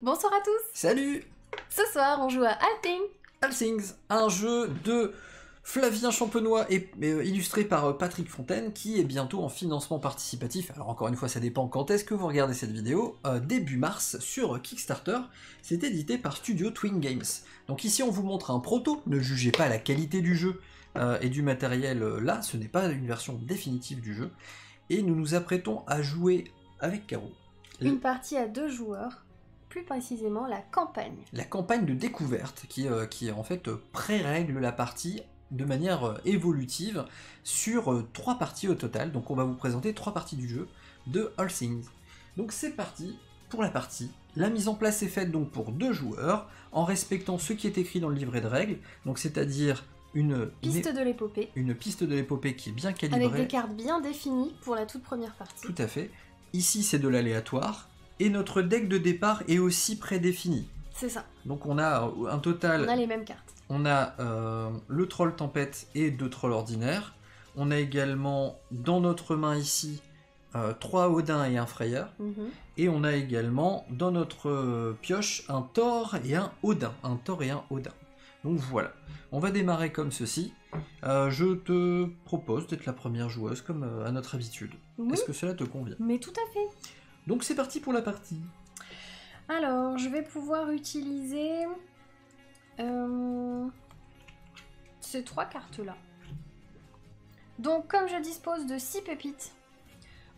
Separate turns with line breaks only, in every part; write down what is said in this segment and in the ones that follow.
Bonsoir à tous.
Salut.
Ce soir, on joue à
All Things, un jeu de Flavien Champenois et illustré par Patrick Fontaine qui est bientôt en financement participatif. Alors encore une fois, ça dépend quand est-ce que vous regardez cette vidéo. Début mars sur Kickstarter. C'est édité par Studio Twin Games. Donc ici, on vous montre un proto. Ne jugez pas la qualité du jeu et du matériel là. Ce n'est pas une version définitive du jeu. Et nous nous apprêtons à jouer avec Caro.
une partie à 2 joueurs, plus précisément la campagne.
La campagne de découverte qui en fait pré-règle la partie de manière évolutive sur 3 parties au total. Donc on va vous présenter 3 parties du jeu de All Things. Donc c'est parti pour la partie. La mise en place est faite donc pour 2 joueurs en respectant ce qui est écrit dans le livret de règles, donc c'est-à-dire une
piste de
l'épopée qui est bien calibrée.
Avec des cartes bien définies pour la toute première partie.
Tout à fait. Ici c'est de l'aléatoire. Et notre deck de départ est aussi prédéfini.
C'est ça.
Donc on a un total...
On a les mêmes cartes.
On a le troll tempête et 2 trolls ordinaires. On a également dans notre main ici 3 Odin et un Frayeur. Et on a également dans notre pioche un Thor et un Odin. Donc voilà. On va démarrer comme ceci. Je te propose d'être la première joueuse comme à notre habitude.
Oui.
Est-ce que cela te convient?
Mais tout à fait.
Donc c'est parti pour la partie.
Alors, je vais pouvoir utiliser ces 3 cartes-là. Donc, comme je dispose de 6 pépites,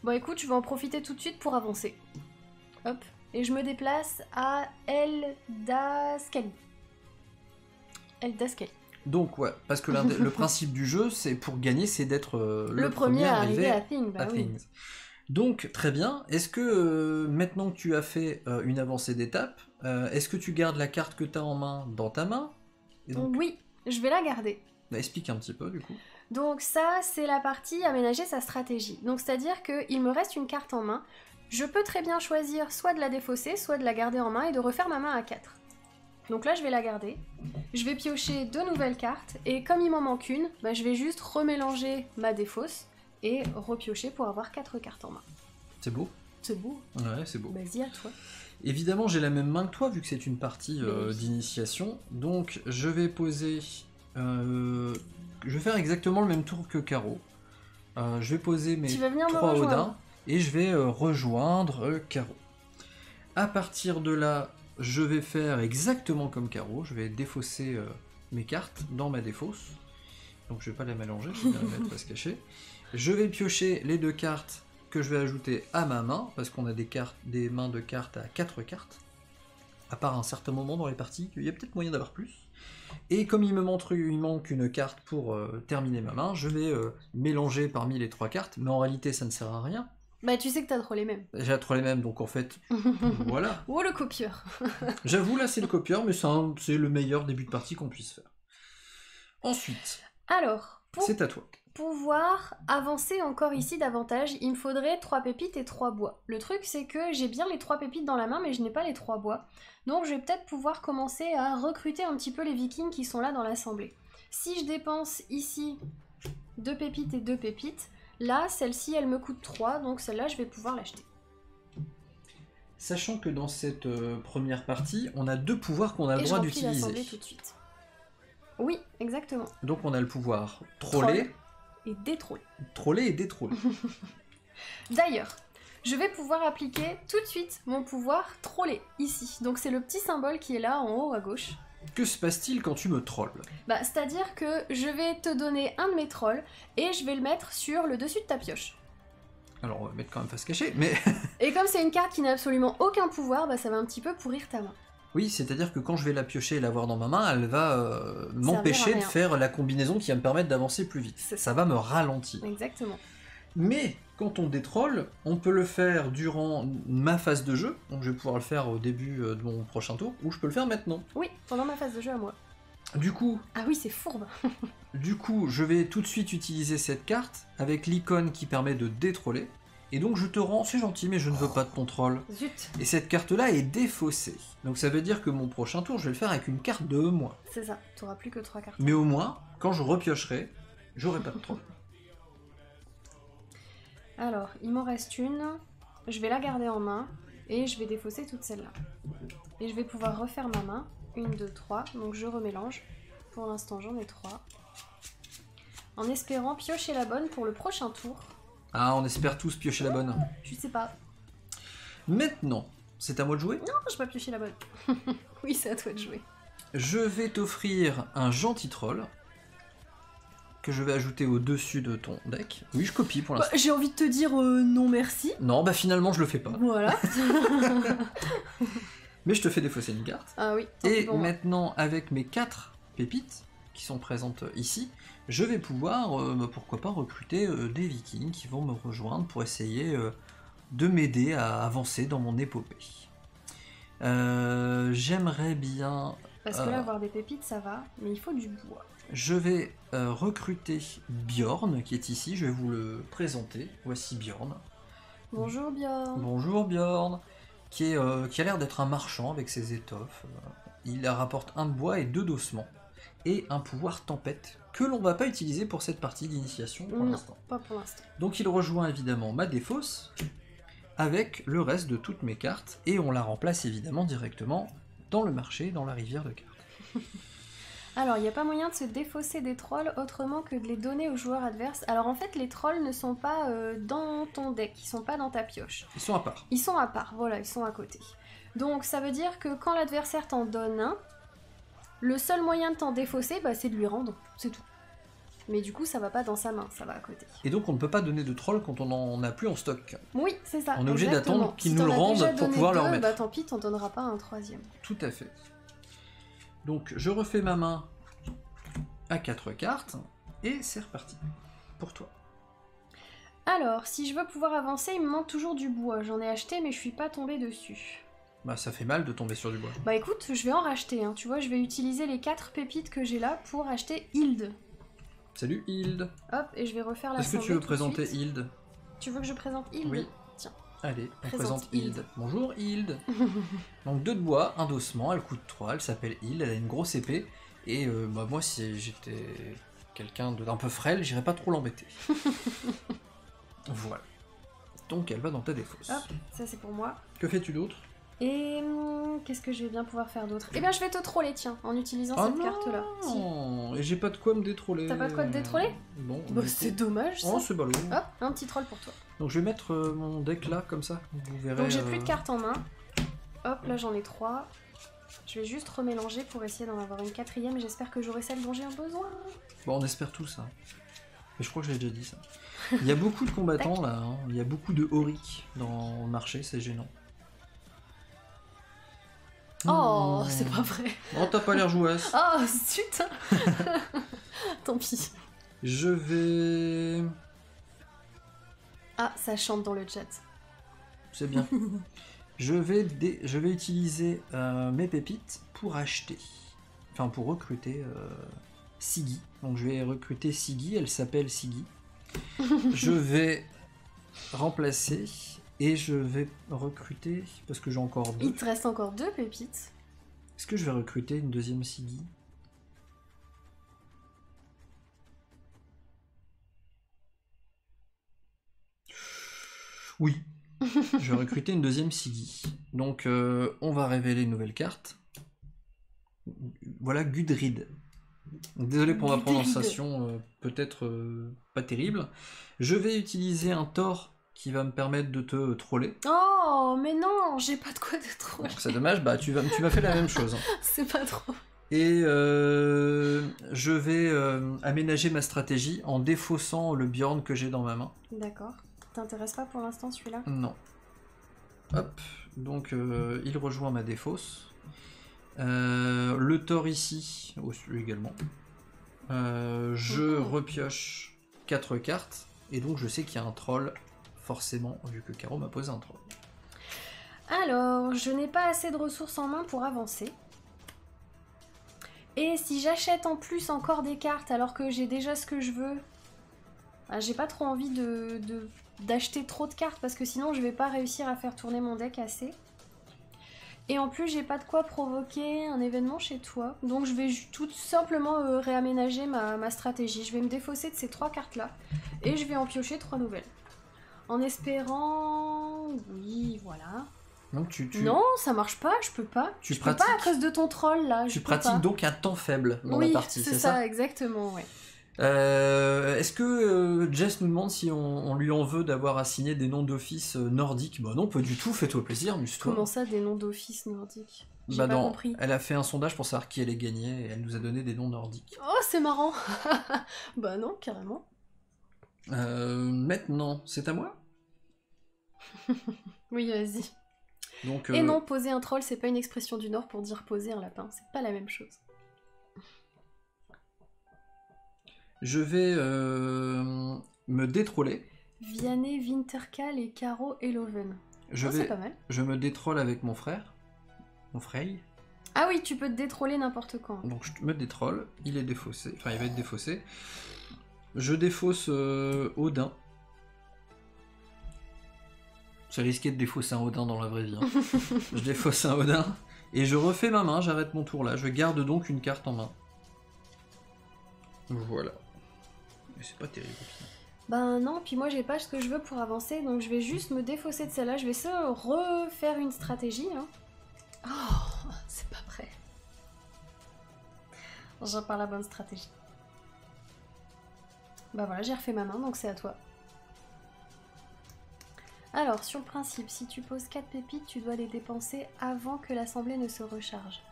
bon écoute, je vais en profiter tout de suite pour avancer. Hop. Et je me déplace à Eldaskali.
Donc ouais, parce que le principe du jeu, c'est pour gagner, c'est d'être
le premier à arriver à Things. Bah oui.
Donc très bien, est-ce que maintenant que tu as fait une avancée d'étape, est-ce que tu gardes la carte que tu as en main dans ta main? Et donc,
oui, je vais la garder.
Bah, explique un petit peu du coup.
Donc ça, c'est la partie aménager sa stratégie. Donc c'est-à-dire qu'il me reste une carte en main, je peux très bien choisir soit de la défausser, soit de la garder en main et de refaire ma main à 4. Donc là, je vais la garder. Je vais piocher 2 nouvelles cartes, et comme il m'en manque une, bah, je vais juste remélanger ma défausse et repiocher pour avoir 4 cartes en main.
C'est beau?
C'est beau.
Ouais, c'est beau.
Vas-y, à toi.
Évidemment, j'ai la même main que toi, vu que c'est une partie d'initiation. Donc, je vais poser... je vais faire exactement le même tour que Caro. Je vais poser mes 3 Odins, et je vais rejoindre Caro. À partir de là, je vais faire exactement comme Caro. Je vais défausser mes cartes dans ma défausse. Donc, je vais pas les mélanger, je vais bien les mettre à se cacher. Je vais piocher les 2 cartes que je vais ajouter à ma main, parce qu'on a des mains de cartes à 4 cartes, à part un certain moment dans les parties, il y a peut-être moyen d'avoir plus. Et comme il me manque une carte pour terminer ma main, je vais mélanger parmi les 3 cartes, mais en réalité ça ne sert à rien.
Bah tu sais que t'as trop les mêmes.
J'ai trop les mêmes, donc en fait, voilà.
Oh le copieur.
J'avoue, là c'est le copieur, mais c'est le meilleur début de partie qu'on puisse faire. Ensuite,
alors,
c'est à toi.
Pouvoir avancer encore ici davantage, il me faudrait 3 pépites et 3 bois. Le truc c'est que j'ai bien les 3 pépites dans la main mais je n'ai pas les 3 bois. Donc je vais peut-être pouvoir commencer à recruter un petit peu les vikings qui sont là dans l'assemblée. Si je dépense ici 2 pépites et 2 pépites, là celle-ci elle me coûte 3, donc celle-là je vais pouvoir l'acheter.
Sachant que dans cette première partie, on a 2 pouvoirs qu'on a le droit d'utiliser.
Tout de suite. Oui, exactement.
Donc on a le pouvoir troller.
Et détroller.
Troller et détroller.
D'ailleurs, je vais pouvoir appliquer tout de suite mon pouvoir troller ici. Donc c'est le petit symbole qui est là en haut à gauche.
Que se passe-t-il quand tu me trolles?
Bah c'est-à-dire que je vais te donner un de mes trolls et je vais le mettre sur le dessus de ta pioche.
Alors on va mettre quand même face cachée, mais...
Et comme c'est une carte qui n'a absolument aucun pouvoir, bah ça va un petit peu pourrir ta main.
Oui, c'est-à-dire que quand je vais la piocher et l'avoir dans ma main, elle va m'empêcher de faire la combinaison qui va me permettre d'avancer plus vite. Ça va me ralentir.
Exactement.
Mais quand on détrolle, on peut le faire durant ma phase de jeu, donc je vais pouvoir le faire au début de mon prochain tour, ou je peux le faire maintenant.
Oui, pendant ma phase de jeu à moi.
Du coup...
Ah oui, c'est fourbe.
Du coup, je vais tout de suite utiliser cette carte avec l'icône qui permet de détroller. Et donc je te rends, c'est gentil, mais je ne veux pas de ton troll.
Zut.
Et cette carte-là est défaussée. Donc ça veut dire que mon prochain tour, je vais le faire avec une carte de moins.
C'est ça, tu n'auras plus que 3 cartes.
Mais au moins, quand je repiocherai, j'aurai pas de troll.
Alors, il m'en reste une. Je vais la garder en main. Et je vais défausser toutes celles-là. Et je vais pouvoir refaire ma main. 1, 2, 3. Donc je remélange. Pour l'instant, j'en ai 3. En espérant piocher la bonne pour le prochain tour.
Ah, on espère tous piocher la bonne.
Je sais pas.
Maintenant, c'est à moi de jouer?
Non, je vais pas piocher la bonne. Oui, c'est à toi de jouer.
Je vais t'offrir un gentil troll que je vais ajouter au-dessus de ton deck. Oui, je copie pour l'instant.
J'ai envie de te dire non merci.
Non, bah finalement, je le fais pas.
Voilà.
Mais je te fais défausser une carte.
Ah oui.
Et maintenant, avec mes 4 pépites qui sont présentes ici, je vais pouvoir, pourquoi pas, recruter des vikings qui vont me rejoindre pour essayer de m'aider à avancer dans mon épopée. J'aimerais bien...
Parce que là, avoir des pépites, ça va, mais il faut du bois.
Je vais recruter Bjorn, qui est ici, je vais vous le présenter. Voici Bjorn.
Bonjour Bjorn.
Bonjour Bjorn, qui a l'air d'être un marchand avec ses étoffes. Il rapporte 1 de bois et 2 d'ossements. Et un pouvoir tempête, que l'on va pas utiliser pour cette partie d'initiation pour l'instant.
Pas pour l'instant.
Donc il rejoint évidemment ma défausse, avec le reste de toutes mes cartes, et on la remplace évidemment directement dans le marché, dans la rivière de cartes.
Alors, il n'y a pas moyen de se défausser des trolls autrement que de les donner aux joueurs adverses. Alors en fait, les trolls ne sont pas dans ton deck, ils sont pas dans ta pioche.
Ils sont à part.
Ils sont à part, voilà, ils sont à côté. Donc ça veut dire que quand l'adversaire t'en donne un, le seul moyen de t'en défausser, c'est de lui rendre, c'est tout. Mais du coup, ça va pas dans sa main, ça va à côté.
Et donc on ne peut pas donner de trolls quand on n'en a plus en stock.
Oui, c'est ça.
On est obligé d'attendre qu'ils nous le rendent pour pouvoir le remettre.
Bah tant pis, t'en donneras pas un 3e.
Tout à fait. Donc je refais ma main à 4 cartes, et c'est reparti pour toi.
Alors, si je veux pouvoir avancer, il me manque toujours du bois. J'en ai acheté, mais je suis pas tombée dessus.
Bah ça fait mal de tomber sur du bois.
Bah écoute, je vais en racheter, hein. Tu vois, je vais utiliser les 4 pépites que j'ai là pour acheter Hilde.
Salut Hilde.
Hop, et je vais refaire la.
Est-ce que tu veux présenter Hilde?
Tu veux que je présente Hilde?
Oui.
Tiens.
Allez, on présente Hilde. Bonjour Hilde. Donc 2 de bois, 1 d'ossement, elle coûte 3, elle s'appelle Hilde, elle a une grosse épée, et moi si j'étais quelqu'un d'un peu frêle, j'irais pas trop l'embêter. Voilà. Donc elle va dans ta défausse.
Hop, ça c'est pour moi.
Que fais-tu d'autre?
Et qu'est-ce que je vais bien pouvoir faire d'autre? Eh bien, je vais te troller, tiens, en utilisant cette carte-là.
Si. Et j'ai pas de quoi me détroller.
T'as pas de quoi te détroller?
Bon.
Bah, c'est dommage, ça.
Oh, c'est ballot.
Hop, un petit troll pour toi.
Donc je vais mettre mon deck là, comme ça. Vous verrez.
Donc j'ai plus de cartes en main. Hop, là j'en ai 3. Je vais juste remélanger pour essayer d'en avoir une 4e et j'espère que j'aurai celle dont j'ai besoin.
Bon, on espère tout ça. Mais je crois que j'ai déjà dit ça. Il y a beaucoup de combattants là, hein. Il y a beaucoup de Auric dans le marché, c'est gênant.
Oh, c'est pas vrai.
Oh, t'as pas l'air jouasse.
Oh, zut. Tant pis.
Je vais...
Ah, ça chante dans le chat.
C'est bien. je vais utiliser mes pépites pour acheter. Enfin, pour recruter Siggy. Donc je vais recruter Siggy, elle s'appelle Siggy. Je vais remplacer... Et je vais recruter, parce que j'ai encore 2.
Il te reste encore 2 pépites.
Est-ce que je vais recruter une deuxième Siggy? Oui. Je vais recruter une deuxième Siggy. Donc on va révéler une nouvelle carte. Voilà Gudrid. Désolé pour ma prononciation, peut-être pas terrible. Je vais utiliser un Thor qui va me permettre de te troller.
Oh, mais non, j'ai pas de quoi te troller.
C'est dommage, bah tu m'as fait la même chose.
C'est pas trop.
Et je vais aménager ma stratégie en défaussant le Bjorn que j'ai dans ma main.
D'accord. T'intéresse pas pour l'instant celui-là?
Non. Hop, donc il rejoint ma défausse. Le Thor ici, également. Je repioche 4 cartes, et donc je sais qu'il y a un troll, forcément, vu que Caro m'a posé un troll.
Alors, je n'ai pas assez de ressources en main pour avancer. Et si j'achète en plus encore des cartes alors que j'ai déjà ce que je veux, j'ai pas trop envie d'acheter trop de cartes parce que sinon je vais pas réussir à faire tourner mon deck assez. Et en plus j'ai pas de quoi provoquer un événement chez toi. Donc je vais tout simplement réaménager ma stratégie. Je vais me défausser de ces 3 cartes là et je vais en piocher 3 nouvelles. En espérant... Oui, voilà.
Donc
Non, ça marche pas, je peux pas. Je peux pas à cause de ton troll là.
Tu pratiques donc un temps faible dans la partie, c'est ça?
Oui, c'est ça, exactement, ouais.
Est-ce que Jess nous demande si on lui en veut d'avoir assigné des noms d'office nordiques? Bah non, pas du tout, fais-toi plaisir, amuse-toi.
Comment ça, des noms d'office nordiques? J'ai pas compris.
Elle a fait un sondage pour savoir qui allait gagner et elle nous a donné des noms nordiques.
Oh, c'est marrant. Bah non, carrément.
Maintenant, c'est à moi?
Oui, vas-y.
Donc,
et non, poser un troll, c'est pas une expression du Nord pour dire poser un lapin, c'est pas la même chose.
Je vais me détroller.
Vianney, Winterkal et Caro Eloven. C'est pas mal.
Je me détrolle avec mon frère. Mon frère.
Ah oui, tu peux te détroller n'importe quand.
Donc je me détrolle, il est défaussé. Enfin, il va être défaussé. Je défausse Odin. C'est risqué de défausser un Odin dans la vraie vie. Hein. Je défausse un Odin. Et je refais ma main, j'arrête mon tour là. Je garde donc une carte en main. Voilà. Mais c'est pas terrible.
Ben non, puis moi j'ai pas ce que je veux pour avancer, donc je vais juste me défausser de celle-là. Je vais essayer de refaire une stratégie. Hein. Oh, c'est pas prêt. J'ai pas la bonne stratégie. Bah voilà, j'ai refait ma main, donc c'est à toi. Alors, sur le principe, si tu poses 4 pépites, tu dois les dépenser avant que l'assemblée ne se recharge.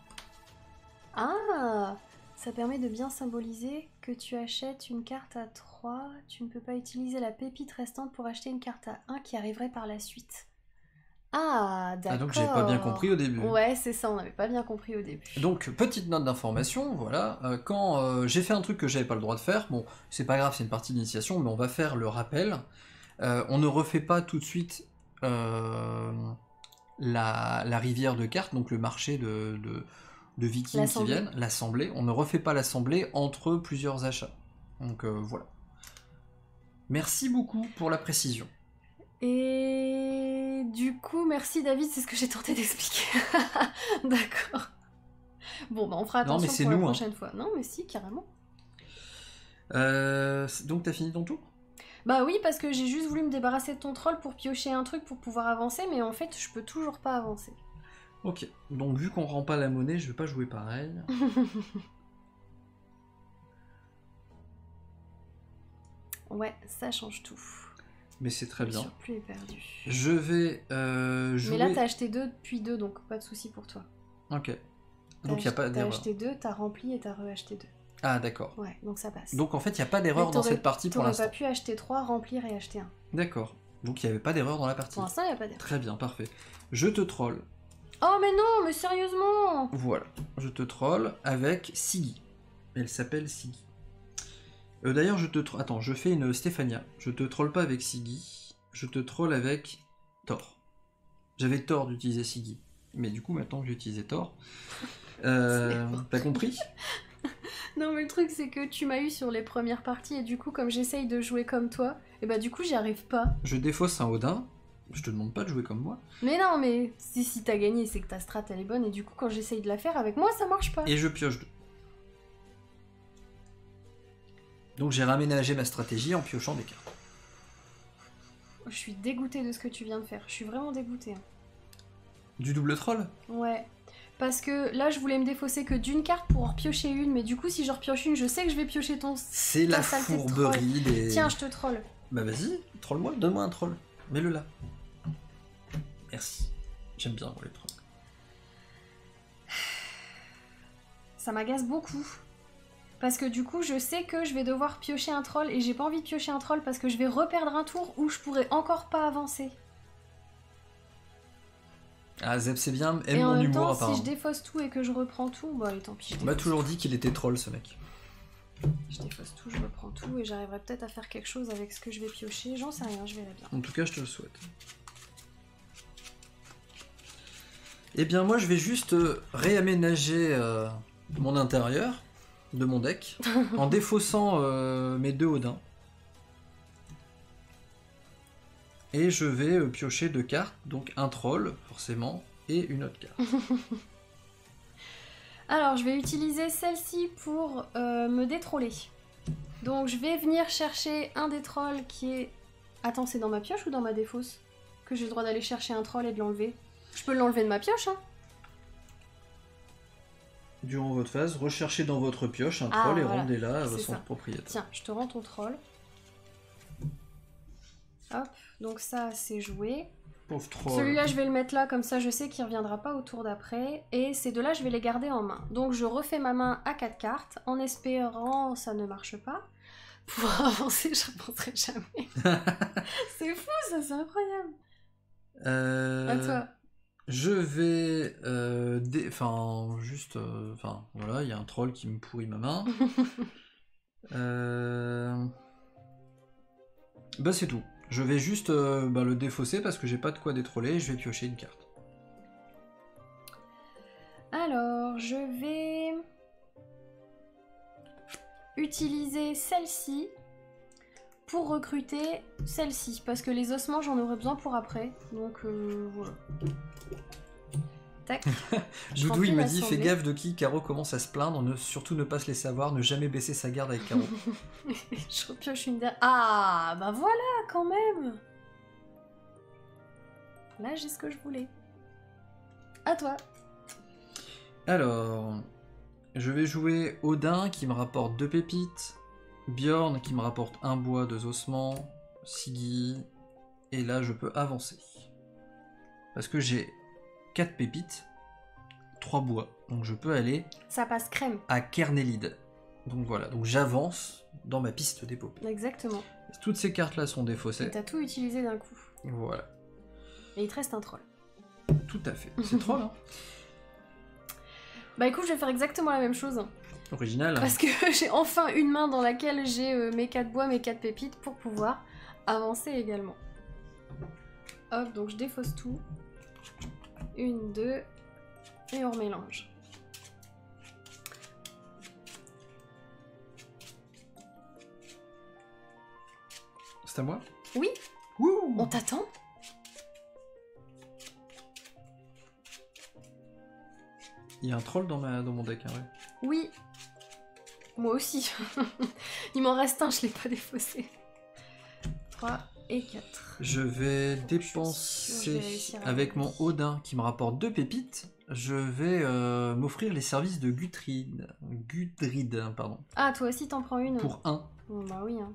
Ah! Ça permet de bien symboliser que tu achètes une carte à 3. Tu ne peux pas utiliser la pépite restante pour acheter une carte à 1 qui arriverait par la suite. Ah, d'accord.
Ah, donc j'ai pas bien compris au début.
Ouais, c'est ça, on n'avait pas bien compris au début.
Donc, petite note d'information, voilà. Quand j'ai fait un truc que j'avais pas le droit de faire, bon, c'est pas grave, c'est une partie d'initiation, mais on va faire le rappel. On ne refait pas tout de suite la rivière de cartes, donc le marché de vikings qui viennent, l'assemblée. On ne refait pas l'assemblée entre plusieurs achats. Donc voilà. Merci beaucoup pour la précision.
Et du coup, merci David, c'est ce que j'ai tenté d'expliquer. D'accord. Bon, bah on fera attention pour la prochaine fois. Non, mais si, carrément.
Donc t'as fini ton tour ?
Bah oui, parce que j'ai juste voulu me débarrasser de ton troll pour piocher un truc pour pouvoir avancer, mais en fait, je peux toujours pas avancer.
Ok, donc vu qu'on rend pas la monnaie, je vais pas jouer pareil.
Ouais, ça change tout.
Mais c'est très bien.
Le surplus est perdu.
Je vais jouer...
Mais là, t'as acheté 2 puis 2, donc pas de souci pour toi.
Ok. Donc il n'y a pas d'erreur.
T'as acheté 2, t'as rempli et t'as re-acheté 2.
Ah d'accord.
Ouais, donc ça passe.
Donc en fait, il n'y a pas d'erreur dans cette partie pour l'instant.
T'aurais pas pu acheter 3, remplir et acheter 1.
D'accord. Donc il n'y avait pas d'erreur dans la partie.
Pour l'instant, il n'y a pas d'erreur.
Très bien, parfait. Je te troll.
Oh mais non, mais sérieusement!
Voilà. Je te troll avec Siggy. Elle s'appelle Siggy. D'ailleurs, je te troll... Attends, je fais une Stéphania. Je te troll pas avec Siggy. Je te troll avec Thor. J'avais tort d'utiliser Siggy. Mais du coup, maintenant que j'ai utilisé Thor... T'as compris?
Non mais le truc c'est que tu m'as eu sur les premières parties et du coup comme j'essaye de jouer comme toi, et bah du coup j'y arrive pas.
Je défausse un Odin, je te demande pas de jouer comme moi.
Mais non mais si t'as gagné c'est que ta strat elle est bonne et du coup quand j'essaye de la faire avec moi ça marche pas.
Et je pioche 2. Donc j'ai raménagé ma stratégie en piochant des cartes.
Je suis dégoûtée de ce que tu viens de faire, je suis vraiment dégoûtée. Hein.
Du double troll?
Ouais. Parce que là, je voulais me défausser que d'une carte pour en repiocher une, mais du coup, si je repioche une, je sais que je vais piocher ton.
C'est la fourberie des.
Tiens, je te troll.
Bah vas-y, troll-moi, donne-moi un troll. Mets-le là. Merci. J'aime bien les trolls.
Ça m'agace beaucoup. Parce que du coup, je sais que je vais devoir piocher un troll et j'ai pas envie de piocher un troll parce que je vais reperdre un tour où je pourrais encore pas avancer.
Ah, Zeb, c'est bien, aime
et
mon
en même
humour
temps,
apparemment.
Si je défausse tout et que je reprends tout, bah allez, tant pis.
On m'a toujours dit qu'il était troll ce mec.
Je défausse tout, je reprends tout et j'arriverai peut-être à faire quelque chose avec ce que je vais piocher. J'en sais rien, je verrai bien.
En tout cas, je te le souhaite. Eh bien, moi, je vais juste réaménager mon intérieur de mon deck en défaussant mes 2 Odins. Et je vais piocher 2 cartes, donc un troll, forcément, et une autre carte.
Alors, je vais utiliser celle-ci pour me détroller. Donc, je vais venir chercher un des trolls qui est... Attends, c'est dans ma pioche ou dans ma défausse? Que j'ai le droit d'aller chercher un troll et de l'enlever? Je peux l'enlever de ma pioche, hein.
Durant votre phase, recherchez dans votre pioche un troll et
voilà.
rendez-la à son propriétaire.
Tiens, je te rends ton troll. Hop, donc ça c'est joué.
Pauvre troll.
Celui-là je vais le mettre là, comme ça je sais qu'il ne reviendra pas au tour d'après. Et ces deux-là je vais les garder en main. Donc je refais ma main à 4 cartes, en espérant ça ne marche pas. Pouvoir avancer, je n'avancerai jamais. C'est fou ça, c'est incroyable. À toi.
Je vais... voilà, il y a un troll qui me pourrit ma main. Bah c'est tout. Je vais juste le défausser parce que j'ai pas de quoi détroller et je vais piocher une carte.
Alors, je vais utiliser celle-ci pour recruter celle-ci, parce que les ossements j'en aurai besoin pour après, donc voilà. Tac.
Doudou il me dit fais gaffe de qui Caro commence à se plaindre, surtout ne pas se laisser avoir, ne jamais baisser sa garde avec Caro.
Je repioche une dernière. Ah bah voilà quand même. Là j'ai ce que je voulais. À toi.
Alors, je vais jouer Odin qui me rapporte 2 pépites, Bjorn qui me rapporte 1 bois, 2 ossements, Siggy, et là je peux avancer. Parce que j'ai 4 pépites, 3 bois, donc je peux aller...
Ça passe crème.
À Kernelid. Donc voilà, donc j'avance dans ma piste d'épopée.
Exactement.
Toutes ces cartes-là sont défaussées.
Et t'as tout utilisé d'un coup.
Voilà.
Et il te reste un troll.
Tout à fait. C'est troll, hein.
Bah écoute, je vais faire exactement la même chose.
Original.
Parce que j'ai enfin une main dans laquelle j'ai mes 4 bois, mes 4 pépites pour pouvoir avancer également. Hop, donc je défausse tout. 1, 2, et on remélange.
C'est à moi?
Oui.
Wouh.
On t'attend.
Il y a un troll dans mon deck, hein, ouais.
Oui. Moi aussi. Il m'en reste un, je l'ai pas défaussé. 3 et 4.
Je vais dépenser avec mon Odin qui me rapporte 2 pépites. Je vais m'offrir les services de Gudrid, pardon.
Ah, toi aussi t'en prends une?
Pour 1.
Bon, bah oui. Hein.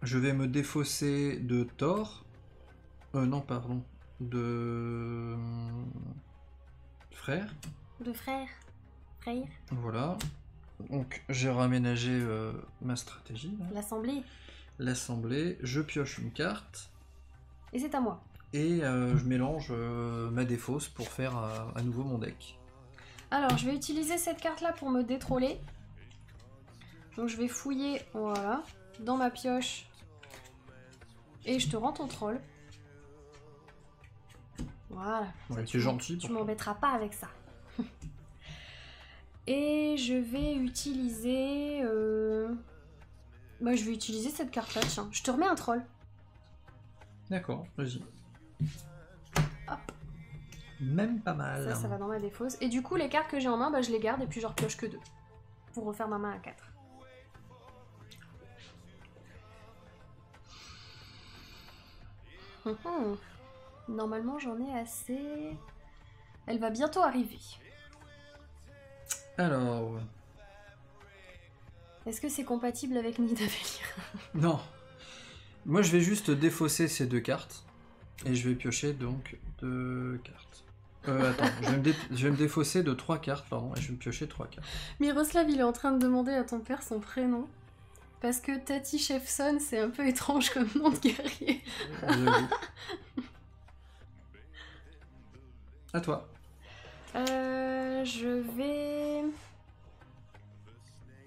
Je vais me défausser de Thor. Non, pardon. De... Frère.
De frère. Frère.
Voilà. Donc j'ai raménagé ma stratégie.
L'assemblée.
L'assemblée. Je pioche une carte.
Et c'est à moi.
Et je mélange ma défausse pour faire à nouveau mon deck.
Alors je vais utiliser cette carte là pour me détroller. Donc je vais fouiller, voilà, dans ma pioche. Et je te rends ton troll. Voilà.
Ouais, tu es gentil.
Tu m'embêteras pas avec ça. Et je vais utiliser... Bah, je vais utiliser cette carte-là, tiens. Je te remets un troll.
D'accord, vas-y.
Hop.
Même pas mal.
Ça va dans ma défausse. Et du coup, les cartes que j'ai en main, bah, je les garde et puis je repioche que 2. Pour refaire ma main à 4. Normalement, j'en ai assez. Elle va bientôt arriver.
Alors...
Est-ce que c'est compatible avec Nidavellir?
Non. Moi, je vais juste défausser ces 2 cartes. Et je vais piocher donc 2 cartes. Attends, je vais me défausser de 3 cartes, pardon, et je vais me piocher 3 cartes.
Miroslav, il est en train de demander à ton père son prénom. Parce que Tati Chefson, c'est un peu étrange comme nom de guerrier.
À toi.
Je vais...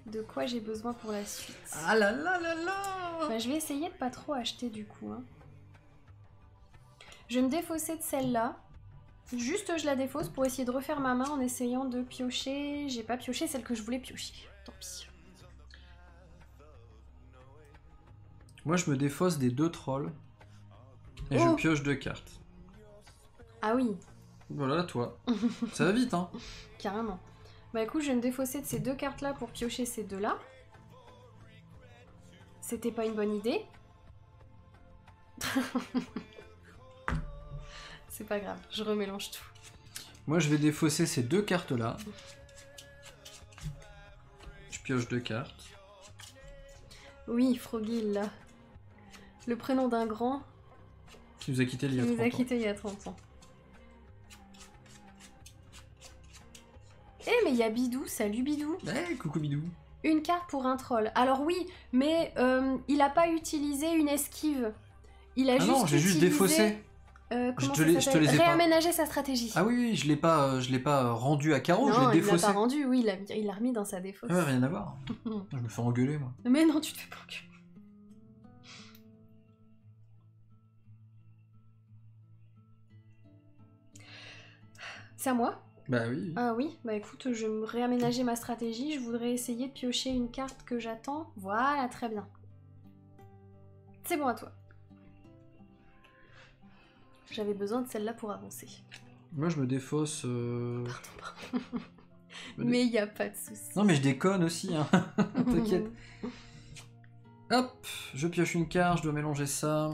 De quoi j'ai besoin pour la suite?
Ah là là là là.
Bah, je vais essayer de pas trop acheter du coup. Hein. Je vais me défausser de celle-là. Juste je la défausse pour essayer de refaire ma main en essayant de piocher. J'ai pas pioché celle que je voulais piocher. Tant pis.
Moi je me défausse des 2 trolls. Et je pioche 2 cartes.
Ah oui.
Voilà, toi. Ça va vite, hein.
Carrément. Bah écoute, je vais me défausser de ces 2 cartes-là pour piocher ces 2-là. C'était pas une bonne idée. C'est pas grave, je remélange tout.
Moi, je vais défausser ces 2 cartes-là. Je pioche 2 cartes.
Oui, Frogil, là. Le prénom d'un grand...
Qui nous a quittés il y a 30 ans.
Qui nous a quittés il y a 30 ans. Eh, mais il y a Bidou, salut Bidou.
Eh, coucou Bidou.
Une carte pour un troll. Alors oui, mais il a pas utilisé une esquive. Il a juste
non, j'ai juste défaussé.
Comment
je te les ai pas.
Réaménager sa stratégie.
Ah oui, je l'ai pas rendu à carreau, je l'ai défaussé.
Il l'a pas rendu, oui, il l'a remis dans sa défausse.
Ah ouais, rien à voir. Je me fais engueuler, moi.
Mais non, tu te fais pas engueuler. C'est à moi?
Bah oui.
Ah oui, bah écoute, je vais me réaménager ma stratégie. Je voudrais essayer de piocher une carte que j'attends. Voilà, très bien. C'est bon à toi. J'avais besoin de celle-là pour avancer.
Moi, je me défausse...
Pardon. Mais il n'y a pas de souci.
Non, mais je déconne aussi, hein. T'inquiète. Hop, je pioche une carte, je dois mélanger ça.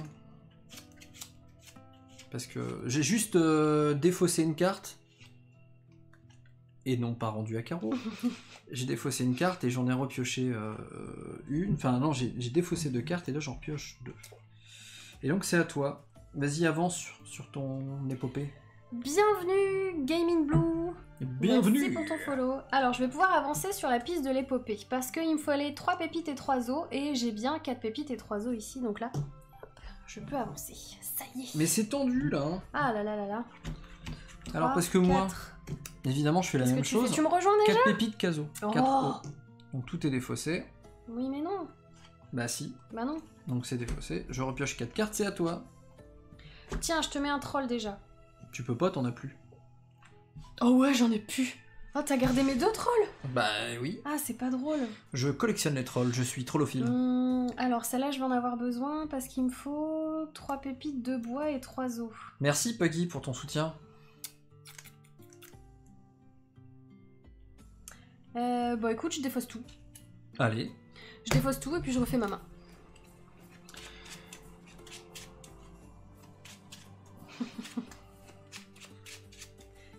Parce que j'ai juste défaussé une carte. Et non pas rendu à carreau. J'ai défaussé une carte et j'en ai repioché une. Enfin non, j'ai défaussé 2 cartes et là j'en pioche 2. Et donc c'est à toi. Vas-y, avance sur ton épopée.
Bienvenue, Gaming Blue.
Bienvenue.
Merci pour ton follow. Alors je vais pouvoir avancer sur la piste de l'épopée. Parce qu'il me fallait 3 pépites et 3 os. Et j'ai bien 4 pépites et 3 os ici. Donc là, hop, je peux avancer. Ça y est.
Mais c'est tendu là. Hein.
Ah là là là là. 3,
alors parce que 4. Moi... Évidemment, je fais la même chose.
Tu me rejoins déjà?
4 pépites, caso. 4
oh.
Donc tout est défaussé.
Oui, mais non.
Bah si.
Bah non.
Donc c'est défaussé. Je repioche 4 cartes, c'est à toi.
Tiens, je te mets un troll déjà.
Tu peux pas, t'en as plus.
Oh ouais, j'en ai plus. Oh, t'as gardé mes 2 trolls?
Bah oui.
Ah, c'est pas drôle.
Je collectionne les trolls, je suis trollophile.
Alors, celle-là, je vais en avoir besoin parce qu'il me faut 3 pépites, 2 bois et 3 os.
Merci Puggy pour ton soutien.
Bon écoute, je défausse tout.
Allez.
Je défausse tout et puis je refais ma main.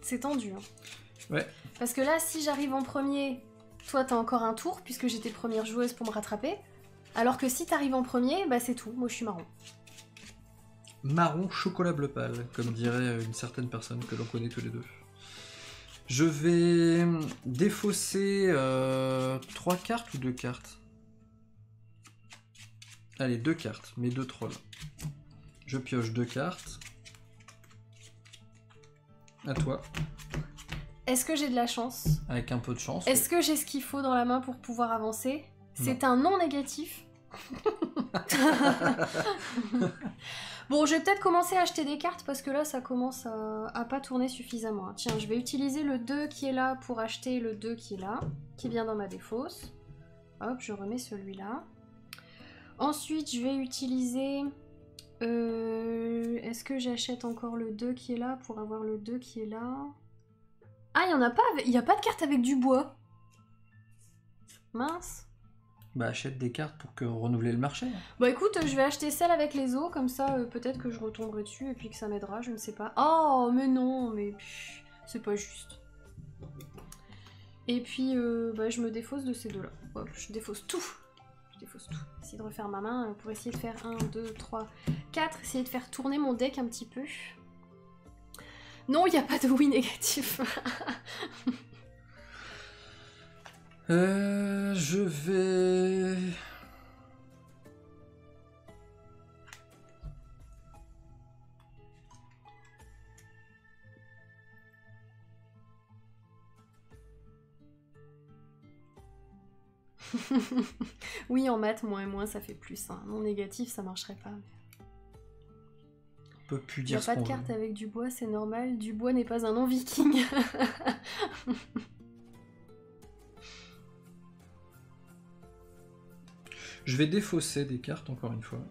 C'est tendu, hein.
Ouais.
Parce que là, si j'arrive en premier, toi t'as encore un tour puisque j'étais première joueuse pour me rattraper. Alors que si t'arrives en premier, bah c'est tout, moi je suis marron.
Marron chocolat bleu pâle, comme dirait une certaine personne que l'on connaît tous les deux. Je vais défausser 3 cartes ou 2 cartes? Allez, 2 cartes, mes 2 trolls. Je pioche 2 cartes. À toi.
Est-ce que j'ai de la chance?
Avec un peu de chance.
Est-ce que j'ai ce qu'il faut dans la main pour pouvoir avancer? C'est un non négatif. Bon, je vais peut-être commencer à acheter des cartes parce que là, ça commence à pas tourner suffisamment. Tiens, je vais utiliser le 2 qui est là pour acheter le 2 qui est là, qui est bien dans ma défausse. Hop, je remets celui-là. Ensuite, je vais utiliser... Est-ce que j'achète encore le 2 qui est là pour avoir le 2 qui est là? Ah, il n'y en a pas, il n'y a pas de carte avec du bois. Mince.
Bah achète des cartes pour renouveler le marché.
Bah écoute, je vais acheter celle avec les os, comme ça peut-être que je retomberai dessus et puis que ça m'aidera, je ne sais pas. Oh mais non, mais c'est pas juste. Et puis bah, je me défausse de ces deux-là. Hop, je défausse tout. Je défausse tout. Essayer de refaire ma main pour essayer de faire 1, 2, 3, 4. Essayer de faire tourner mon deck un petit peu. Non, il n'y a pas de oui négatif.
Je vais...
Oui, en maths, moins et moins, ça fait plus. Hein. Non négatif, ça marcherait pas.
On peut plus dire.
Il n'y a pas de carte avec du bois, c'est normal. Du bois n'est pas un nom viking.
Je vais défausser des cartes encore une fois.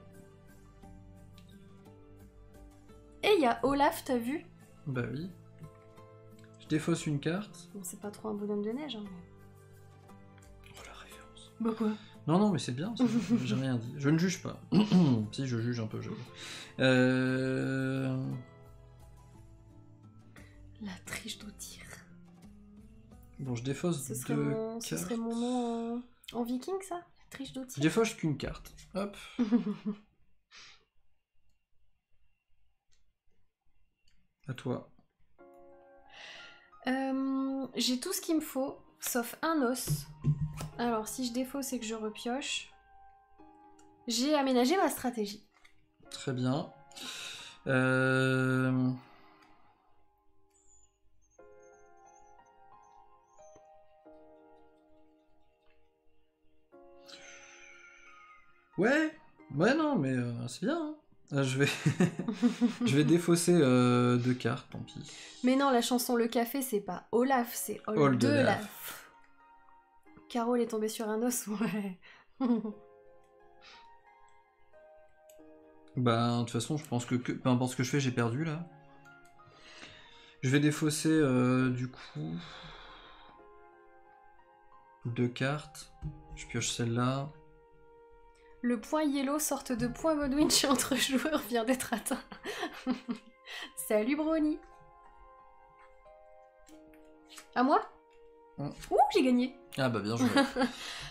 Et il y a Olaf, t'as vu?
Bah oui. Je défausse une carte.
Bon, c'est pas trop un bonhomme de neige. Hein.
Oh la référence.
Bah quoi?
Non, non, mais c'est bien, j'ai rien dit. Je ne juge pas. Si, je juge un peu, j'avoue.
La triche d'Outir.
Bon, je défausse
ce serait mon nom en viking, ça? La triche d'Outir.
Je défausse qu'une carte. Hop. À toi.
J'ai tout ce qu'il me faut, sauf un os. Alors, si je défausse et que je repioche, j'ai aménagé ma stratégie.
Très bien. Ouais, non, mais c'est bien. Hein. Je vais, je vais défausser 2 cartes, tant pis.
Mais non, la chanson Le Café, c'est pas Olaf, c'est Oldelaf. Carole est tombée sur un os, ouais.
Bah, de toute façon, je pense que peu importe ce que je fais, j'ai perdu, là. Je vais défausser, du coup... 2 cartes. Je pioche celle-là.
Le point yellow, sorte de point Godwinch entre joueurs, vient d'être atteint. Salut Brony. À moi? Ouh, j'ai gagné.
Ah bah bien joué.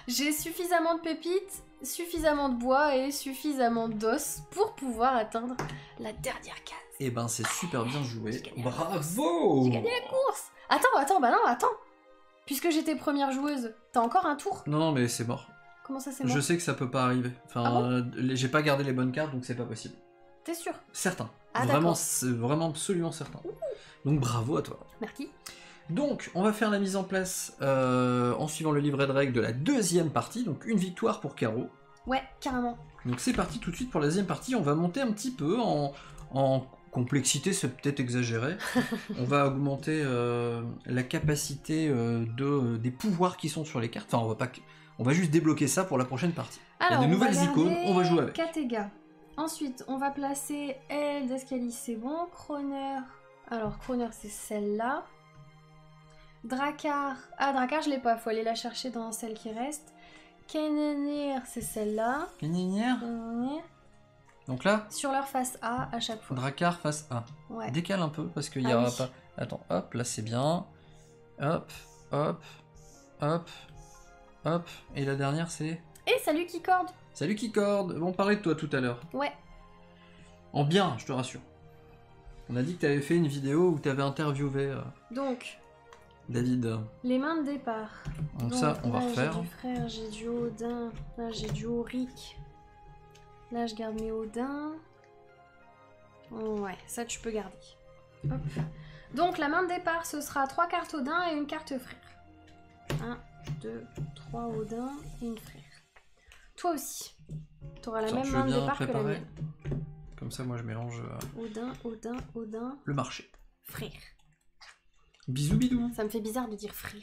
J'ai suffisamment de pépites, suffisamment de bois et suffisamment d'os pour pouvoir atteindre la dernière case.
Eh ben c'est super bien joué. Bravo!
J'ai gagné la course. Attends. Puisque j'étais première joueuse, t'as encore un tour?
Non, mais c'est mort.
Comment ça, c'est mort?
Je sais que ça peut pas arriver. Enfin, j'ai pas gardé les bonnes cartes, donc c'est pas possible.
T'es sûr?
Certain.
Ah,
vraiment, c'est vraiment absolument certain. Donc bravo à toi.
Merci.
Donc, on va faire la mise en place en suivant le livret de règles de la deuxième partie. Donc, une victoire pour Caro.
Ouais, carrément.
Donc, c'est parti tout de suite pour la deuxième partie. On va monter un petit peu en complexité, c'est peut-être exagéré. On va augmenter la capacité des pouvoirs qui sont sur les cartes. Enfin, on va juste débloquer ça pour la prochaine partie.
Alors,
il y a de nouvelles icônes, on va jouer avec.
Katega. Ensuite, on va placer L d'Escalis, c'est bon. Croner. Alors, Croner, c'est celle-là. Drakkar. Ah, Drakkar, je l'ai pas. Faut aller la chercher dans celle qui reste. Kennenir, c'est celle-là.
Kennenir. Donc là,
sur leur face A à chaque fois.
Drakkar face A.
Ouais.
Décale un peu parce qu'il y aura pas. Attends, hop, là c'est bien. Hop, hop, hop, hop. Et la dernière c'est.
Et salut Keycord.
Salut Keycord. On parlait de toi tout à l'heure.
Ouais.
En bien, je te rassure. On a dit que tu avais fait une vidéo où tu avais interviewé.
Donc.
David.
Les mains de départ.
Donc ça, on va refaire.
J'ai du frère, j'ai du Odin. Là, j'ai du Auric. Là, je garde mes Odins. Ouais, ça, tu peux garder. Hop. Donc, la main de départ, ce sera 3 cartes Odin et une carte frère. 1, 2, 3 Odin et une frère. Toi aussi. Tu auras la même main de départ que la mienne.
Comme ça, moi, je mélange...
Odin.
Le marché.
Frère.
Bisous bidou.
Ça me fait bizarre de dire frère.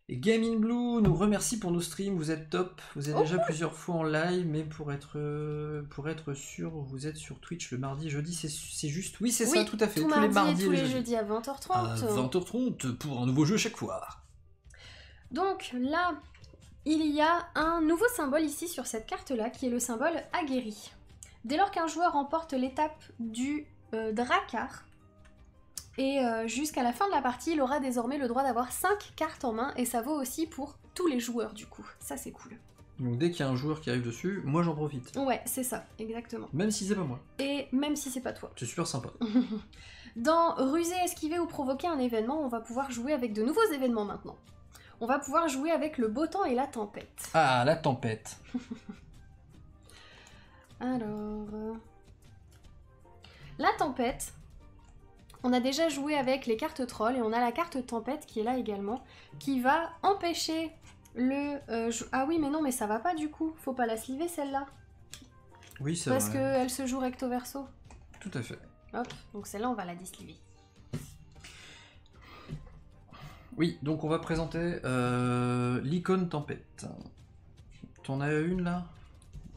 Et Game in Blue nous remercie pour nos streams, vous êtes top, vous êtes déjà plusieurs fois en live, mais pour être sûr, vous êtes sur Twitch le mardi, jeudi, c'est juste, oui c'est ça, tout à fait, tous les mardis et
tous les jeudis à 20h30.
À 20h30 pour un nouveau jeu chaque fois.
Donc là, il y a un nouveau symbole ici sur cette carte-là, qui est le symbole aguerri. Dès lors qu'un joueur remporte l'étape du Drakkar, et jusqu'à la fin de la partie, il aura désormais le droit d'avoir 5 cartes en main, et ça vaut aussi pour tous les joueurs du coup. Ça c'est cool.
Donc dès qu'il y a un joueur qui arrive dessus, moi j'en profite.
Ouais, c'est ça, exactement.
Même si c'est pas moi.
Et même si c'est pas toi.
C'est super sympa.
Dans ruser, esquiver ou provoquer un événement, on va pouvoir jouer avec de nouveaux événements maintenant. On va pouvoir jouer avec le beau temps et la tempête.
Ah, la tempête.
Alors... La tempête... On a déjà joué avec les cartes troll et on a la carte tempête qui est là également, qui va empêcher le... Ah oui, mais non, mais ça va pas du coup. Faut pas la sliver celle-là.
Oui, c'est vrai.
Parce qu'elle se joue recto verso.
Tout à fait.
Hop, donc celle-là, on va la désliver.
Oui, donc on va présenter l'icône tempête. T'en as une là?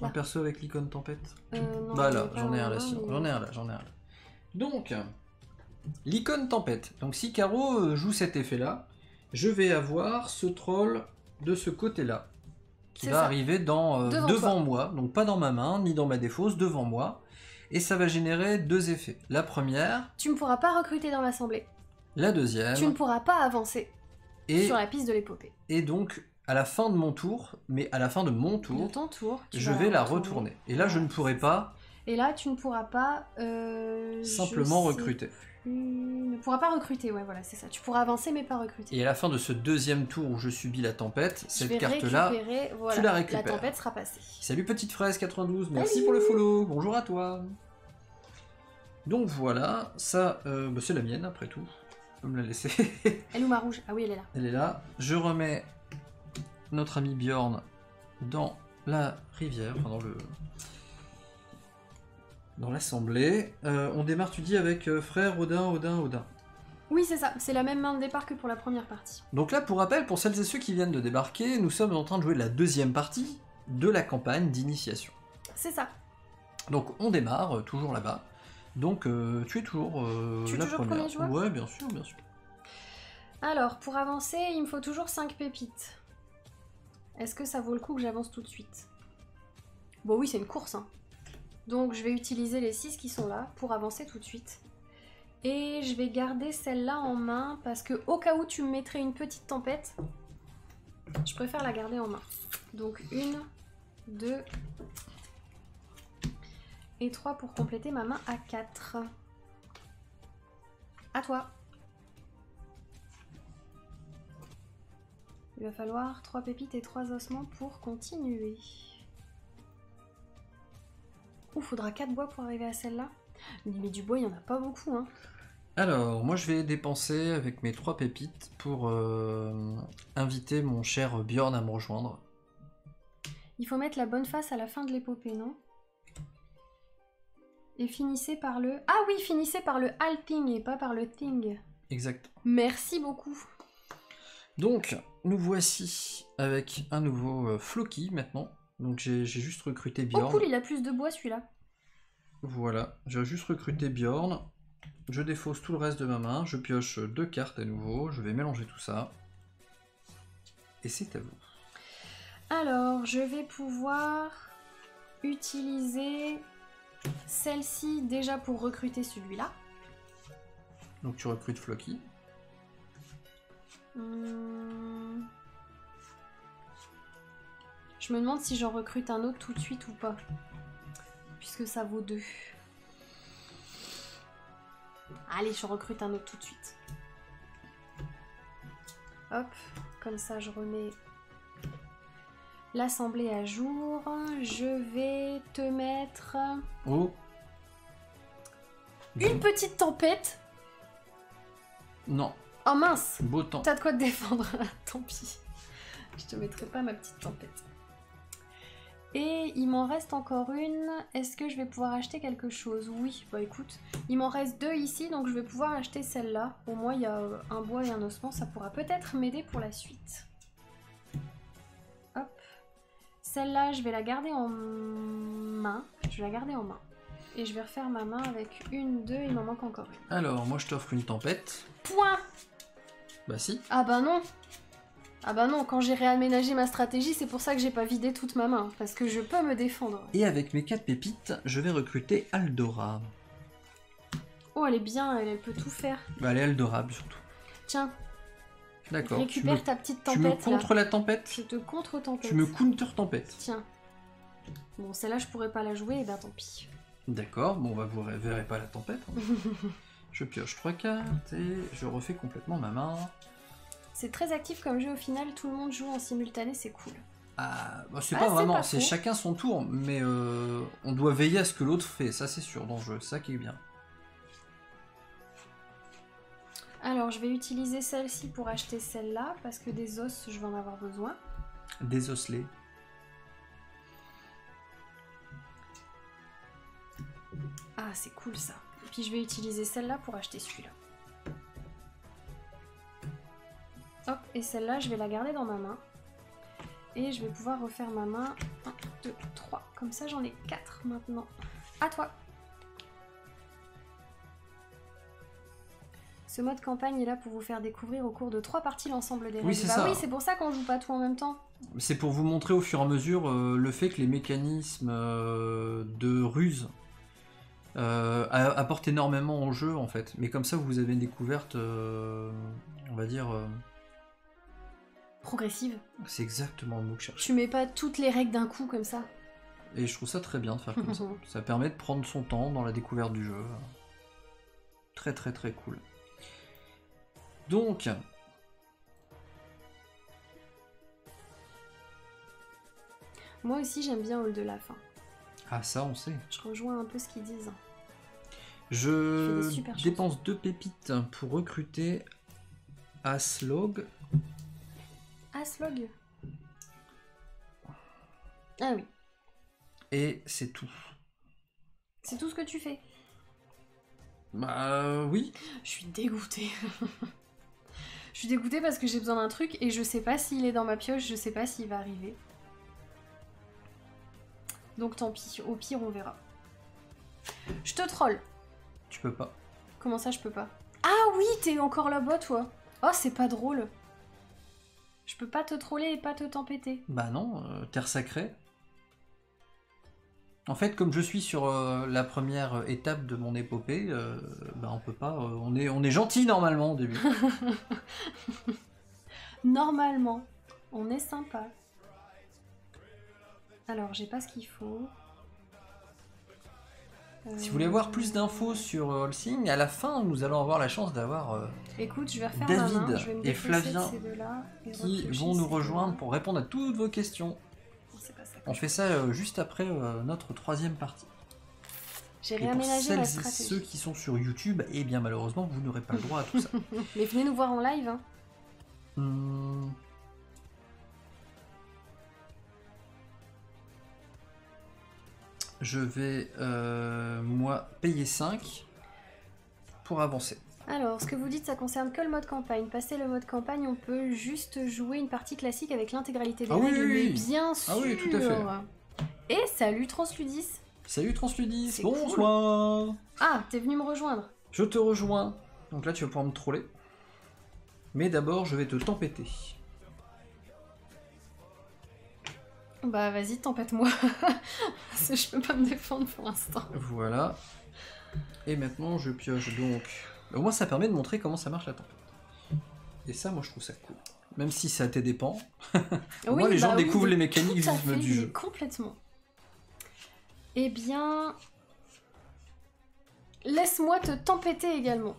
Un perso avec l'icône tempête?
Non,
bah là, j'en ai un là, j'en ai un là. Donc... l'icône tempête. Donc si Caro joue cet effet-là, je vais avoir ce troll de ce côté-là, qui va arriver devant moi, donc pas dans ma main, ni dans ma défausse, devant moi. Et ça va générer 2 effets. La première...
Tu ne pourras pas recruter dans l'assemblée.
La deuxième.
Tu ne pourras pas avancer sur la piste de l'épopée.
Et donc, à la fin de mon tour, mais à la fin de mon tour,
de ton tour
je vais la retourner. Et là, je ne pourrai pas...
Et là, tu ne pourras pas...
simplement recruter.
Ne pourras pas recruter, ouais, voilà, c'est ça. Tu pourras avancer, mais pas recruter.
Et à la fin de ce deuxième tour où je subis la tempête, cette carte-là,
voilà,
tu la récupères.
La tempête sera passée.
Salut Petite Fraise 92, merci pour le follow, bonjour à toi. Donc voilà, ça, c'est la mienne après tout. Je peux me la laisser.
Elle ou ma rouge? Ah oui, elle est là.
Elle est là. Je remets notre ami Bjorn dans la rivière, enfin dans l'assemblée. On démarre, tu dis, avec frère Odin.
Oui, c'est ça. C'est la même main de départ que pour la première partie.
Donc là, pour rappel, pour celles et ceux qui viennent de débarquer, nous sommes en train de jouer la deuxième partie de la campagne d'initiation.
C'est ça.
Donc on démarre, toujours là-bas. Donc tu es toujours la première.
Premier joueur ?
Ouais, bien sûr, bien sûr.
Alors, pour avancer, il me faut toujours 5 pépites. Est-ce que ça vaut le coup que j'avance tout de suite? Bon oui, c'est une course, hein. Donc je vais utiliser les 6 qui sont là pour avancer tout de suite. Et je vais garder celle-là en main parce que au cas où tu me mettrais une petite tempête, je préfère la garder en main. Donc 1, 2 et 3 pour compléter ma main à 4. À toi. Il va falloir 3 pépites et 3 ossements pour continuer. Ouh, faudra 4 bois pour arriver à celle-là. Mais du bois, il n'y en a pas beaucoup, hein.
Alors, moi je vais dépenser avec mes 3 pépites pour inviter mon cher Bjorn à me rejoindre.
Il faut mettre la bonne face à la fin de l'épopée, non? Et finissez par le... Ah oui, finissez par le Althing et pas par le Thing.
Exact.
Merci beaucoup.
Donc, nous voici avec un nouveau Floki maintenant. Donc j'ai juste recruté Bjorn.
Oh cool, il a plus de bois celui-là.
Voilà, j'ai juste recruté Bjorn. Je défausse tout le reste de ma main, je pioche 2 cartes à nouveau, je vais mélanger tout ça. Et c'est à vous.
Alors, je vais pouvoir utiliser celle-ci déjà pour recruter celui-là.
Donc tu recrutes Floki.
Je me demande si j'en recrute un autre tout de suite ou pas. Puisque ça vaut 2. Allez, je recrute un autre tout de suite. Hop, comme ça je remets l'assemblée à jour. Je vais te mettre...
Oh.
Une petite tempête.
Non.
Oh mince.
Beau temps.
T'as de quoi te défendre. Tant pis. Je te mettrai pas ma petite tempête. Et il m'en reste encore une. Est-ce que je vais pouvoir acheter quelque chose? Oui, bah écoute, il m'en reste 2 ici, donc je vais pouvoir acheter celle-là. Au moins, il y a un bois et un ossement, ça pourra peut-être m'aider pour la suite. Hop. Celle-là, je vais la garder en main. Je vais la garder en main. Et je vais refaire ma main avec 1, 2, il m'en manque encore une.
Alors, moi je t'offre une tempête.
Point.
Bah si.
Ah bah non. Ah bah non, quand j'ai réaménagé ma stratégie, c'est pour ça que j'ai pas vidé toute ma main, parce que je peux me défendre.
Et avec mes 4 pépites, je vais recruter Aldora.
Oh, elle est bien, elle peut tout faire.
Bah elle est Aldorable surtout.
Tiens.
D'accord.
Récupère ta petite tempête.
Tu me contre la tempête?
Je te contre tempête.
Tu me counter tempête.
Tiens. Bon, celle-là, je pourrais pas la jouer, et ben tant pis.
D'accord, bon bah vous verrez pas la tempête. Hein. Je pioche 3 cartes et je refais complètement ma main.
C'est très actif comme jeu au final, tout le monde joue en simultané, c'est cool.
Ah, bah c'est pas vraiment, c'est chacun son tour, mais on doit veiller à ce que l'autre fait, ça c'est sûr dans le jeu, ça qui est bien.
Alors je vais utiliser celle-ci pour acheter celle-là, parce que des os, je vais en avoir besoin.
Des osselets.
Ah, c'est cool ça. Et puis je vais utiliser celle-là pour acheter celui-là. Hop, et celle-là, je vais la garder dans ma main. Et je vais pouvoir refaire ma main. 1, 2, 3. Comme ça, j'en ai 4 maintenant. À toi. Ce mode campagne est là pour vous faire découvrir au cours de 3 parties l'ensemble des règles.
Oui, c'est ça.
Oui, c'est pour ça qu'on joue pas tout en même temps.
C'est pour vous montrer au fur et à mesure le fait que les mécanismes de ruse apporte énormément au jeu en fait. Mais comme ça, vous avez une découverte, on va dire...
progressive.
C'est exactement le mot que je cherche.
Tu mets pas toutes les règles d'un coup comme ça.
Et je trouve ça très bien de faire comme ça. Ça permet de prendre son temps dans la découverte du jeu. Très très très cool. Donc...
Moi aussi j'aime bien Hall de la fin.
Ah ça on sait.
Je rejoins un peu ce qu'ils disent.
Je dépense 2 pépites pour recruter Aslog.
Aslog. Ah oui.
Et c'est tout.
C'est tout ce que tu fais?
Bah oui.
Je suis dégoûtée. Je suis dégoûtée parce que j'ai besoin d'un truc et je sais pas s'il est dans ma pioche, je sais pas s'il va arriver. Donc tant pis, au pire on verra. Je te troll.
Tu peux pas.
Comment ça je peux pas? Ah oui, t'es encore là-bas toi. Oh c'est pas drôle. Je peux pas te troller et pas te tempêter.
Bah non, terre sacrée. En fait, comme je suis sur la première étape de mon épopée, bah on peut pas. On est gentil normalement au début.
Normalement, on est sympa. Alors, j'ai pas ce qu'il faut.
Si vous voulez avoir plus d'infos sur Holsing, à la fin, nous allons avoir la chance d'avoir
écoute, je vais refaire
David
ma main. Je vais me
et Flavien
et
qui vont nous rejoindre pour répondre à toutes vos questions. On fait ça juste après notre 3e partie.
J'ai réaménagé ma
stratégie.
stratégie.
Ceux qui sont sur YouTube, eh bien malheureusement, vous n'aurez pas le droit à tout ça.
Mais venez nous voir en live. Hein.
Je vais, moi, payer 5 pour avancer.
Alors, ce que vous dites, ça concerne que le mode campagne. Passer le mode campagne, on peut juste jouer une partie classique avec l'intégralité des règles, mais bien sûr.
Ah oui, tout à fait.
Et salut Transludis.
Salut Transludis, bonsoir.
Cool. Ah, t'es venu me rejoindre.
Je te rejoins. Donc là, tu vas pouvoir me troller. Mais d'abord, je vais te tempêter.
Bah vas-y, tempête-moi. Parce que je peux pas me défendre pour l'instant.
Voilà. Et maintenant, je pioche donc... Au moins, ça permet de montrer comment ça marche la tempête. Et ça, moi, je trouve ça cool. Même si ça te dépend. Au moins, les gens découvrent les mécanismes du jeu.
Complètement. Eh bien... Laisse-moi te tempêter également.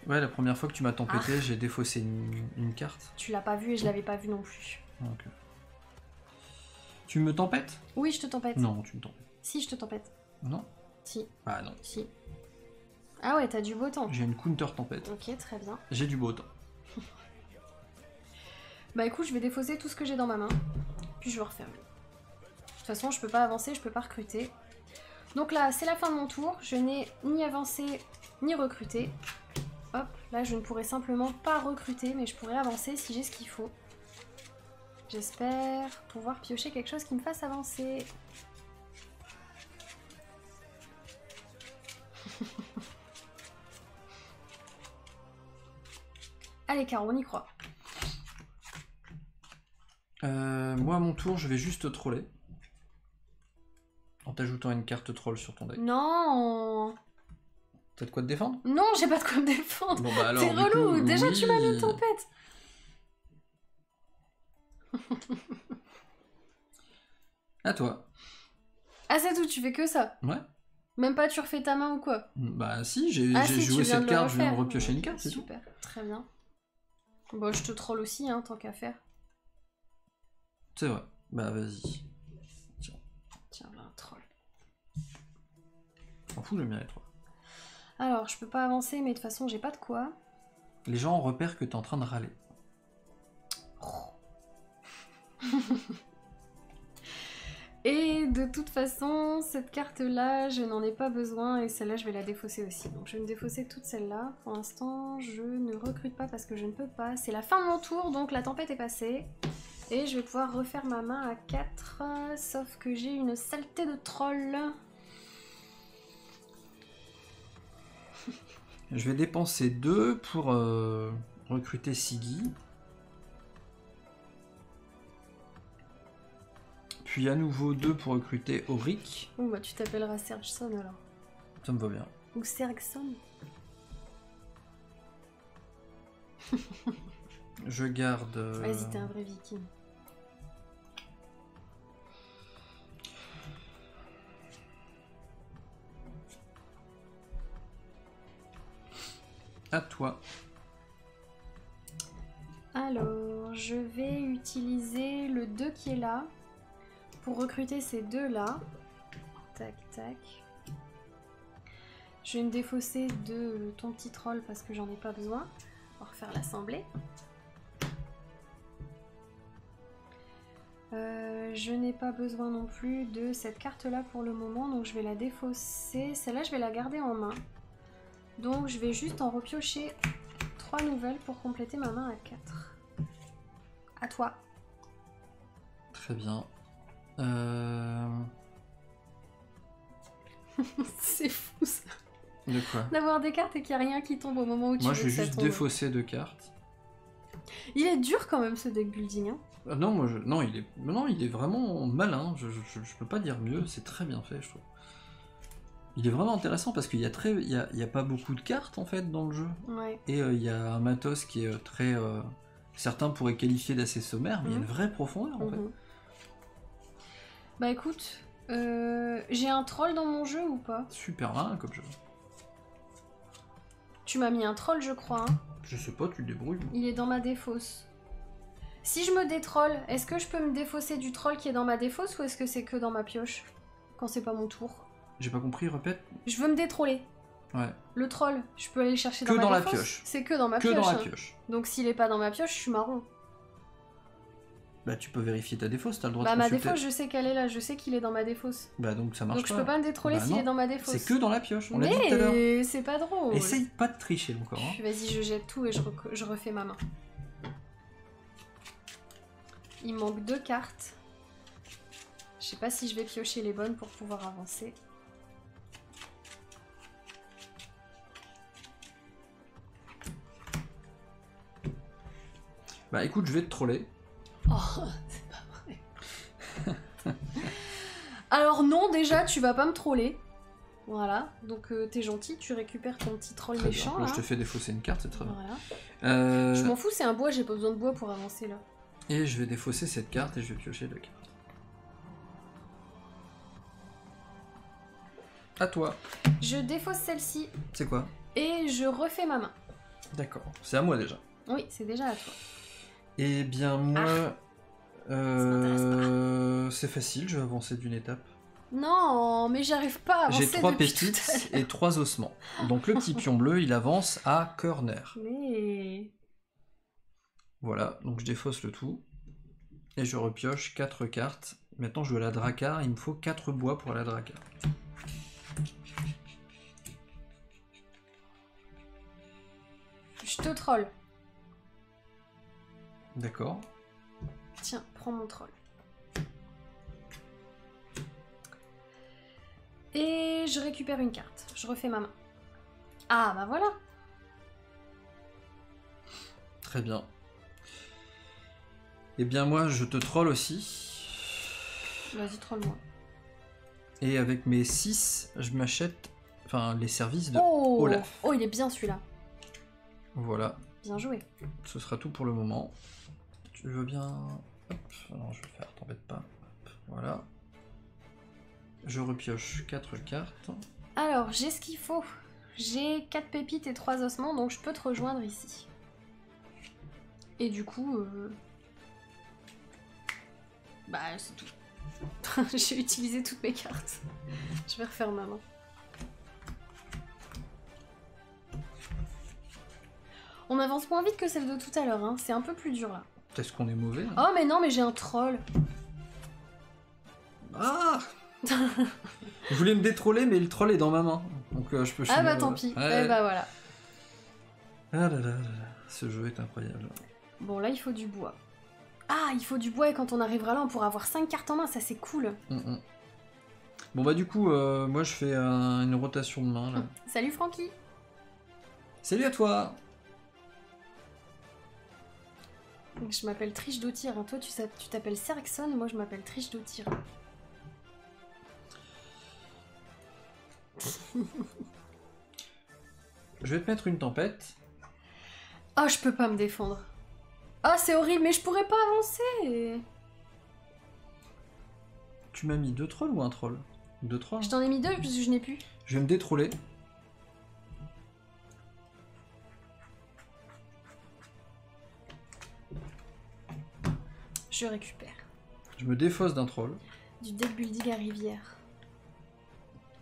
Ouais, la première fois que tu m'as tempêté, j'ai défaussé une carte.
Tu l'as pas vu et je l'avais pas vu non plus.
Okay. Tu me tempêtes?
Oui, je te tempête.
Non, tu me tempêtes.
Si, je te tempête.
Non.
Si.
Ah non.
Si. Ah ouais, t'as du beau temps.
J'ai une counter tempête.
Ok, très bien.
J'ai du beau temps.
Bah écoute, je vais défausser tout ce que j'ai dans ma main. Puis je vais refermer. De toute façon, je peux pas avancer, je peux pas recruter. Donc là, c'est la fin de mon tour. Je n'ai ni avancé, ni recruté. Hop, là je ne pourrais simplement pas recruter, mais je pourrais avancer si j'ai ce qu'il faut. J'espère pouvoir piocher quelque chose qui me fasse avancer. Allez Caro, on y croit.
Moi à mon tour, je vais juste te troller. En t'ajoutant une carte troll sur ton deck.
Non.
T'as de quoi te défendre?
Non, j'ai pas de quoi me défendre.
Bon bah alors,
t'es relou,
coup,
déjà
oui.
Tu m'as mis une tempête.
À toi.
Ah c'est tout, tu fais que ça?
Ouais.
Même pas tu refais ta main ou quoi?
Bah si, j'ai
si,
joué cette carte, je viens de repiocher une carte, c'est tout.
Super, très bien. Bon, je te troll aussi, hein, tant qu'à faire.
C'est vrai. Bah vas-y.
Tiens, là, un troll.
M'en fous, j'aime bien les trolls.
Alors, je peux pas avancer, mais de toute façon, j'ai pas de quoi.
Les gens repèrent que t'es en train de râler.
Et de toute façon, cette carte-là, je n'en ai pas besoin, et celle-là, je vais la défausser aussi. Donc je vais me défausser toute celle-là. Pour l'instant, je ne recrute pas parce que je ne peux pas. C'est la fin de mon tour, donc la tempête est passée. Et je vais pouvoir refaire ma main à 4, sauf que j'ai une saleté de troll.
Je vais dépenser 2 pour recruter Siggy. puis à nouveau 2 pour recruter Auric.
Oh bah tu t'appelleras Sergson alors.
Ça me va bien.
Ou Sergson.
Je garde...
Vas-y, t'es un vrai viking.
À toi.
Alors, je vais utiliser le 2 qui est là pour recruter ces deux-là. Tac, tac. Je vais me défausser de ton petit troll parce que j'en ai pas besoin. On va refaire l'assemblée. Je n'ai pas besoin non plus de cette carte-là pour le moment, donc je vais la défausser. Celle-là, je vais la garder en main. Donc, je vais juste en repiocher 3 nouvelles pour compléter ma main à 4. À toi.
Très bien.
C'est fou ça.
De quoi?
D'avoir des cartes et qu'il n'y a rien qui tombe au moment où tu veux.
Moi, je vais juste défausser 2 cartes.
Il est dur quand même ce deck building. Hein.
Non, il est vraiment malin. Je peux pas dire mieux. C'est très bien fait, je trouve. Il est vraiment intéressant parce qu'il y a pas beaucoup de cartes en fait dans le jeu.
Ouais.
Et il y a un matos qui est très... certains pourraient qualifier d'assez sommaire, mais il y a une vraie profondeur en fait.
Bah écoute, j'ai un troll dans mon jeu ou pas?
Super malin comme jeu.
Tu m'as mis un troll je crois. Hein.
Je sais pas, tu le débrouilles.
Il est dans ma défausse. Si je me détroll, est-ce que je peux me défausser du troll qui est dans ma défausse ou est-ce que c'est que dans ma pioche? Quand c'est pas mon tour.
J'ai pas compris, répète.
Je veux me détroller.
Ouais.
Le troll, je peux aller le chercher
que
dans ma
la
défausse.
pioche.
C'est que dans ma pioche.
Que dans la
hein.
pioche.
Donc s'il est pas dans ma pioche, je suis marron.
Bah tu peux vérifier ta défausse, t'as le droit de
ma
consulter.
défausse, je sais qu'elle est là, je sais qu'il est dans ma défausse.
Bah donc ça marche
donc
pas.
je peux pas me détroller s'il est dans ma défausse.
C'est que dans la pioche, on l'a dit tout à l'heure.
Mais c'est pas drôle.
Essaye pas de tricher encore. Hein.
Vas-y, je jette tout et je refais ma main. Il manque 2 cartes. Je sais pas si je vais piocher les bonnes pour pouvoir avancer.
Bah écoute, je vais te troller.
Oh, c'est pas vrai. Alors non, déjà, tu vas pas me troller. Voilà, donc t'es gentil, tu récupères ton petit troll
très
méchant.
Là,
là.
je te fais défausser une carte, c'est très bien.
Voilà. Je m'en fous, c'est un bois, j'ai pas besoin de bois pour avancer là.
Et je vais défausser cette carte et je vais piocher 2 cartes. À toi.
Je défausse celle-ci.
C'est quoi?
Et je refais ma main.
D'accord, c'est à moi déjà.
Oui, c'est déjà à toi.
Eh bien moi... c'est facile, je vais avancer d'une étape.
Non, mais j'arrive pas à avancer.
J'ai 3 pépites et 3 ossements. Donc le petit pion bleu, il avance à corner.
Mais...
Voilà, donc je défausse le tout. Et je repioche 4 cartes. Maintenant je veux la dracar, il me faut 4 bois pour la dracar.
Je te troll.
D'accord.
Tiens, prends mon troll. Et je récupère une carte. Je refais ma main. Ah, bah voilà.
Très bien. Eh bien moi, je te troll aussi.
Vas-y, troll-moi.
Et avec mes 6, je m'achète les services de
Oh
Olaf.
Oh, il est bien celui-là.
Voilà.
Bien joué.
Ce sera tout pour le moment. Tu veux bien... Hop, non, je vais le faire, t'embête pas. Hop, voilà. Je repioche 4 cartes.
Alors, j'ai ce qu'il faut. J'ai 4 pépites et 3 ossements, donc je peux te rejoindre ici. Et du coup... Bah, c'est tout. J'ai utilisé toutes mes cartes. Je vais refaire ma main. On avance moins vite que celle de tout à l'heure, hein. C'est un peu plus dur là.
Est-ce qu'on est mauvais là?
Oh mais non, mais j'ai un troll.
Ah je voulais me détroller, mais le troll est dans ma main. Donc je peux...
Ah bah tant pis.
Ouais.
Eh bah voilà.
Ah là là, ce jeu est incroyable.
Bon là il faut du bois. Ah, il faut du bois et quand on arrivera là on pourra avoir 5 cartes en main, ça c'est cool.
Bon bah du coup, moi je fais une rotation de main là.
Salut Francky.
Salut à toi.
Je m'appelle Triche d'Otyr. Toi, tu t'appelles Serxon, moi je m'appelle Triche d'Otyr.
Je vais te mettre une tempête.
Ah, je peux pas me défendre. Ah, c'est horrible, mais je pourrais pas avancer.
Tu m'as mis 2 trolls ou un troll? 2 trolls.
Je t'en ai mis 2 parce que je n'ai plus.
Je vais me détroller.
Je récupère.
Je me défausse d'un troll.
Du deck building à rivière.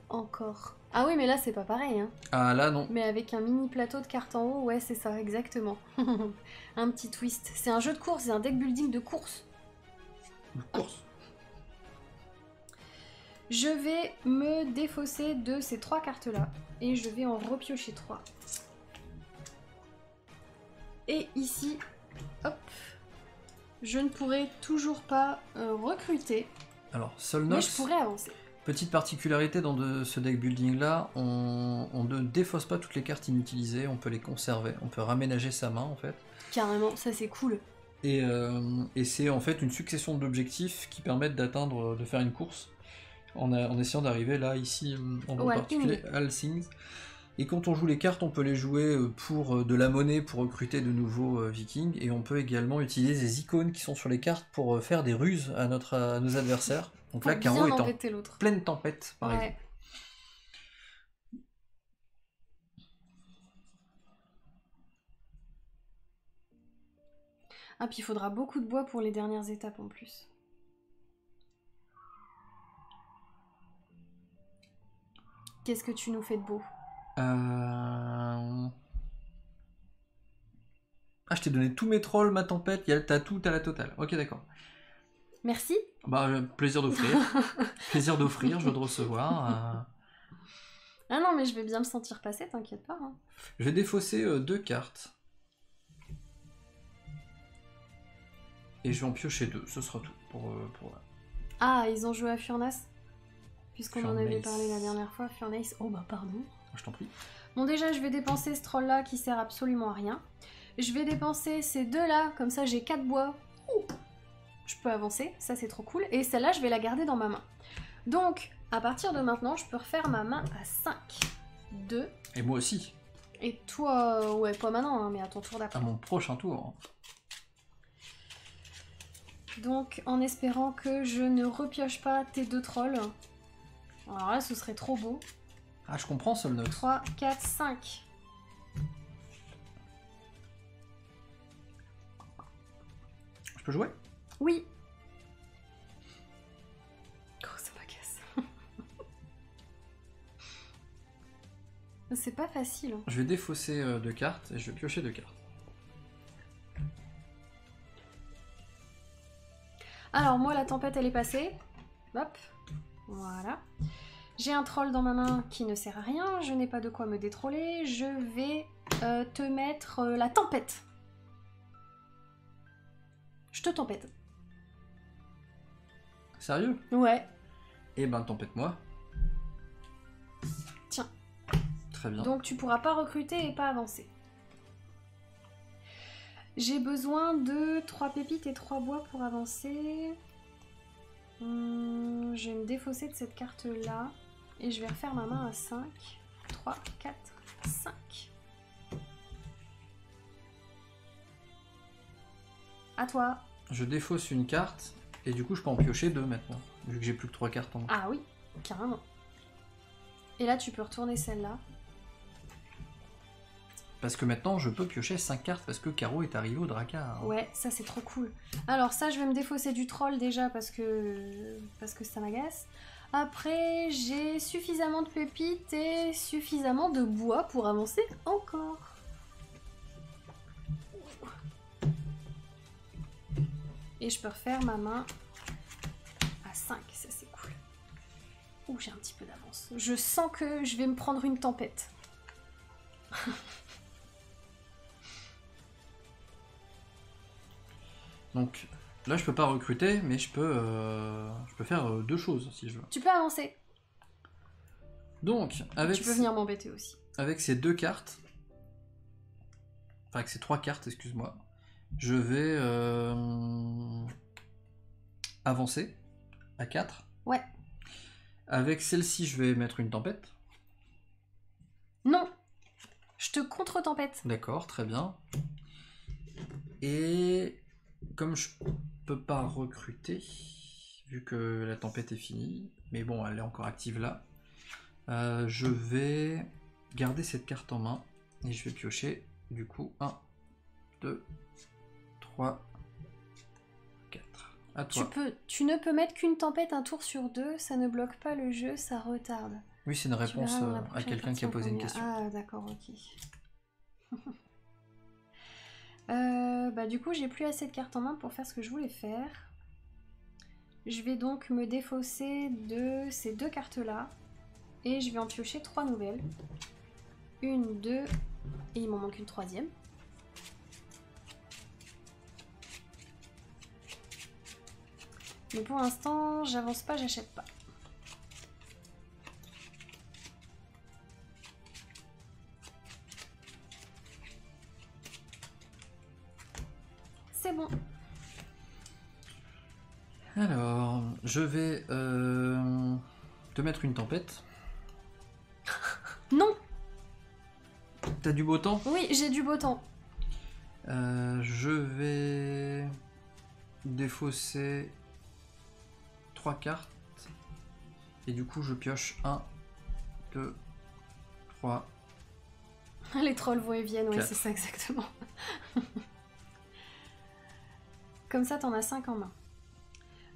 Encore. Ah oui, mais là, c'est pas pareil, hein.
Ah là, non.
Mais avec un mini plateau de cartes en haut, ouais, c'est ça, exactement. Un petit twist. C'est un jeu de course, c'est un deck building de course.
De course.
Je vais me défausser de ces 3 cartes-là. Et je vais en repiocher 3. Et ici, hop, je ne pourrai toujours pas recruter.
Alors, Solnox,
mais je pourrais avancer.
Petite particularité dans ce deck building là, on ne défausse pas toutes les cartes inutilisées, on peut les conserver, on peut raménager sa main en fait.
Carrément, ça c'est cool.
Et c'est en fait une succession d'objectifs qui permettent de faire une course en essayant d'arriver là, ici, en particulier à Althing. Et quand on joue les cartes, on peut les jouer pour de la monnaie pour recruter de nouveaux vikings, et on peut également utiliser des icônes qui sont sur les cartes pour faire des ruses à nos adversaires. Donc là, Caro est en pleine tempête, par exemple.
Ah, puis il faudra beaucoup de bois pour les dernières étapes en plus. Qu'est-ce que tu nous fais de beau?
Ah, je t'ai donné tous mes trolls, ma tempête, t'as tout, t'as la totale. Ok, d'accord.
Merci.
Bah, plaisir d'offrir. Plaisir d'offrir, joie de recevoir.
Ah non, mais je vais bien me sentir passer, t'inquiète pas. Hein.
Je vais défausser 2 cartes. Et je vais en piocher 2, ce sera tout pour là.
Ah, ils ont joué à Furnace? Puisqu'on en avait parlé la dernière fois, Furnace. Oh bah pardon.
Je t'en prie.
Bon, déjà, je vais dépenser ce troll là qui sert absolument à rien. Je vais dépenser ces 2 là, comme ça j'ai 4 bois. Ouh, je peux avancer, ça c'est trop cool. Et celle-là, je vais la garder dans ma main. Donc, à partir de maintenant, je peux refaire ma main à 5. 2.
Et moi aussi.
Et toi, ouais, pas maintenant, hein, mais à ton tour d'après.
À mon prochain tour.
Donc, en espérant que je ne repioche pas tes 2 trolls. Alors là, ce serait trop beau.
Ah, je comprends, Solnox.
3, 4, 5.
Je peux jouer?
Oui. Oh, ça m'agace. C'est pas facile. Hein.
Je vais défausser 2 cartes et je vais piocher 2 cartes.
Alors, moi, la tempête, elle est passée. Hop. Voilà. J'ai un troll dans ma main qui ne sert à rien. Je n'ai pas de quoi me détroller. Je vais te mettre la tempête. Je te tempête.
Sérieux?
Ouais.
Eh ben, tempête-moi.
Tiens.
Très bien.
Donc, tu pourras pas recruter et pas avancer. J'ai besoin de 3 pépites et 3 bois pour avancer. Je vais me défausser de cette carte-là. Et je vais refaire ma main à 5. 3, 4, 5. À toi.
Je défausse une carte, et du coup je peux en piocher 2 maintenant, vu que j'ai plus que 3 cartes en main.
Ah oui, carrément. Et là tu peux retourner celle-là.
Parce que maintenant je peux piocher 5 cartes parce que Caro est arrivé au Drakkar.
Ouais, ça c'est trop cool. Alors ça je vais me défausser du troll déjà parce que ça m'agace. Après j'ai suffisamment de pépites et suffisamment de bois pour avancer encore. Et je peux refaire ma main à 5, ça c'est cool. Ouh, j'ai un petit peu d'avance. Je sens que je vais me prendre une tempête.
Donc là je peux pas recruter, mais je peux faire 2 choses si je veux.
Tu peux avancer.
Donc avec
tu peux venir m'embêter aussi.
Avec ces 2 cartes, enfin avec ces 3 cartes, excuse-moi, Je vais avancer à 4.
Ouais.
Avec celle-ci, je vais mettre une tempête.
Non. Je te contre-tempête.
D'accord, très bien. Et comme je peux pas recruter, vu que la tempête est finie, mais bon, elle est encore active là, je vais garder cette carte en main et je vais piocher du coup 1, 2, 3, 4. À toi.
Tu ne peux mettre qu'une tempête un tour sur 2, ça ne bloque pas le jeu, ça retarde.
Oui, c'est une réponse à quelqu'un qui a posé une question.
Ah, d'accord, ok. Bah du coup, j'ai plus assez de cartes en main pour faire ce que je voulais faire. Je vais donc me défausser de ces 2 cartes-là. Et je vais en piocher 3 nouvelles. 1, 2, et il m'en manque une 3e. Mais pour l'instant, j'avance pas, j'achète pas. C'est bon.
Alors, je vais te mettre une tempête.
Non.
T'as du beau temps?
Oui, j'ai du beau temps.
Je vais défausser 3 cartes. Et du coup, je pioche 1, 2, 3.
Les trolls vont et viennent, ouais, c'est ça exactement. Comme ça, t'en as 5 en main.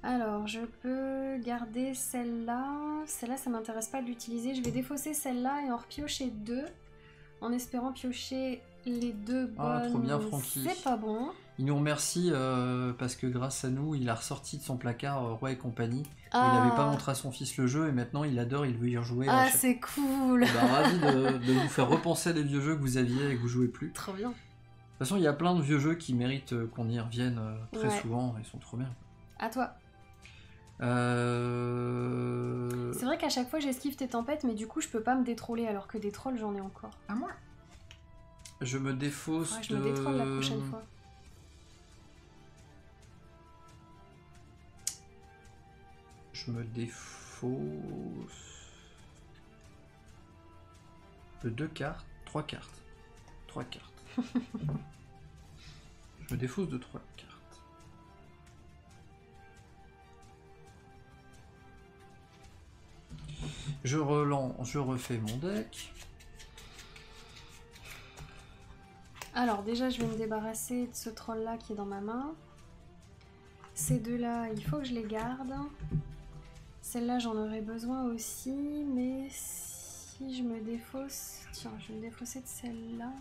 Alors, je peux garder celle-là. Celle-là, ça m'intéresse pas de l'utiliser. Je vais défausser celle-là et en repiocher 2. En espérant piocher les 2 bonnes.
Ah, trop bien, Francky.
C'est pas bon.
Il nous remercie parce que grâce à nous, il a ressorti de son placard Roi et compagnie.
Ah.
Il n'avait pas montré à son fils le jeu et maintenant il adore, il veut y rejouer.
Ah, c'est cool.
Bah, ravi de vous faire repenser à des vieux jeux que vous aviez et que vous jouez plus.
Trop bien.
De toute façon, il y a plein de vieux jeux qui méritent qu'on y revienne très souvent, ils sont trop bien.
À toi. C'est vrai qu'à chaque fois j'esquive tes tempêtes, mais du coup je peux pas me détroller alors que des trolls j'en ai encore.
À moi. Je me défausse
je me détrolle la prochaine fois.
Je me défausse de 2 cartes, 3 cartes. 3 cartes. Je me défausse de 3 cartes. Je relance, je refais mon deck.
Alors déjà je vais me débarrasser de ce troll là qui est dans ma main. Ces 2 là, il faut que je les garde. Celle-là j'en aurais besoin aussi, mais si je me défausse... Tiens, je vais me défausser de celle-là.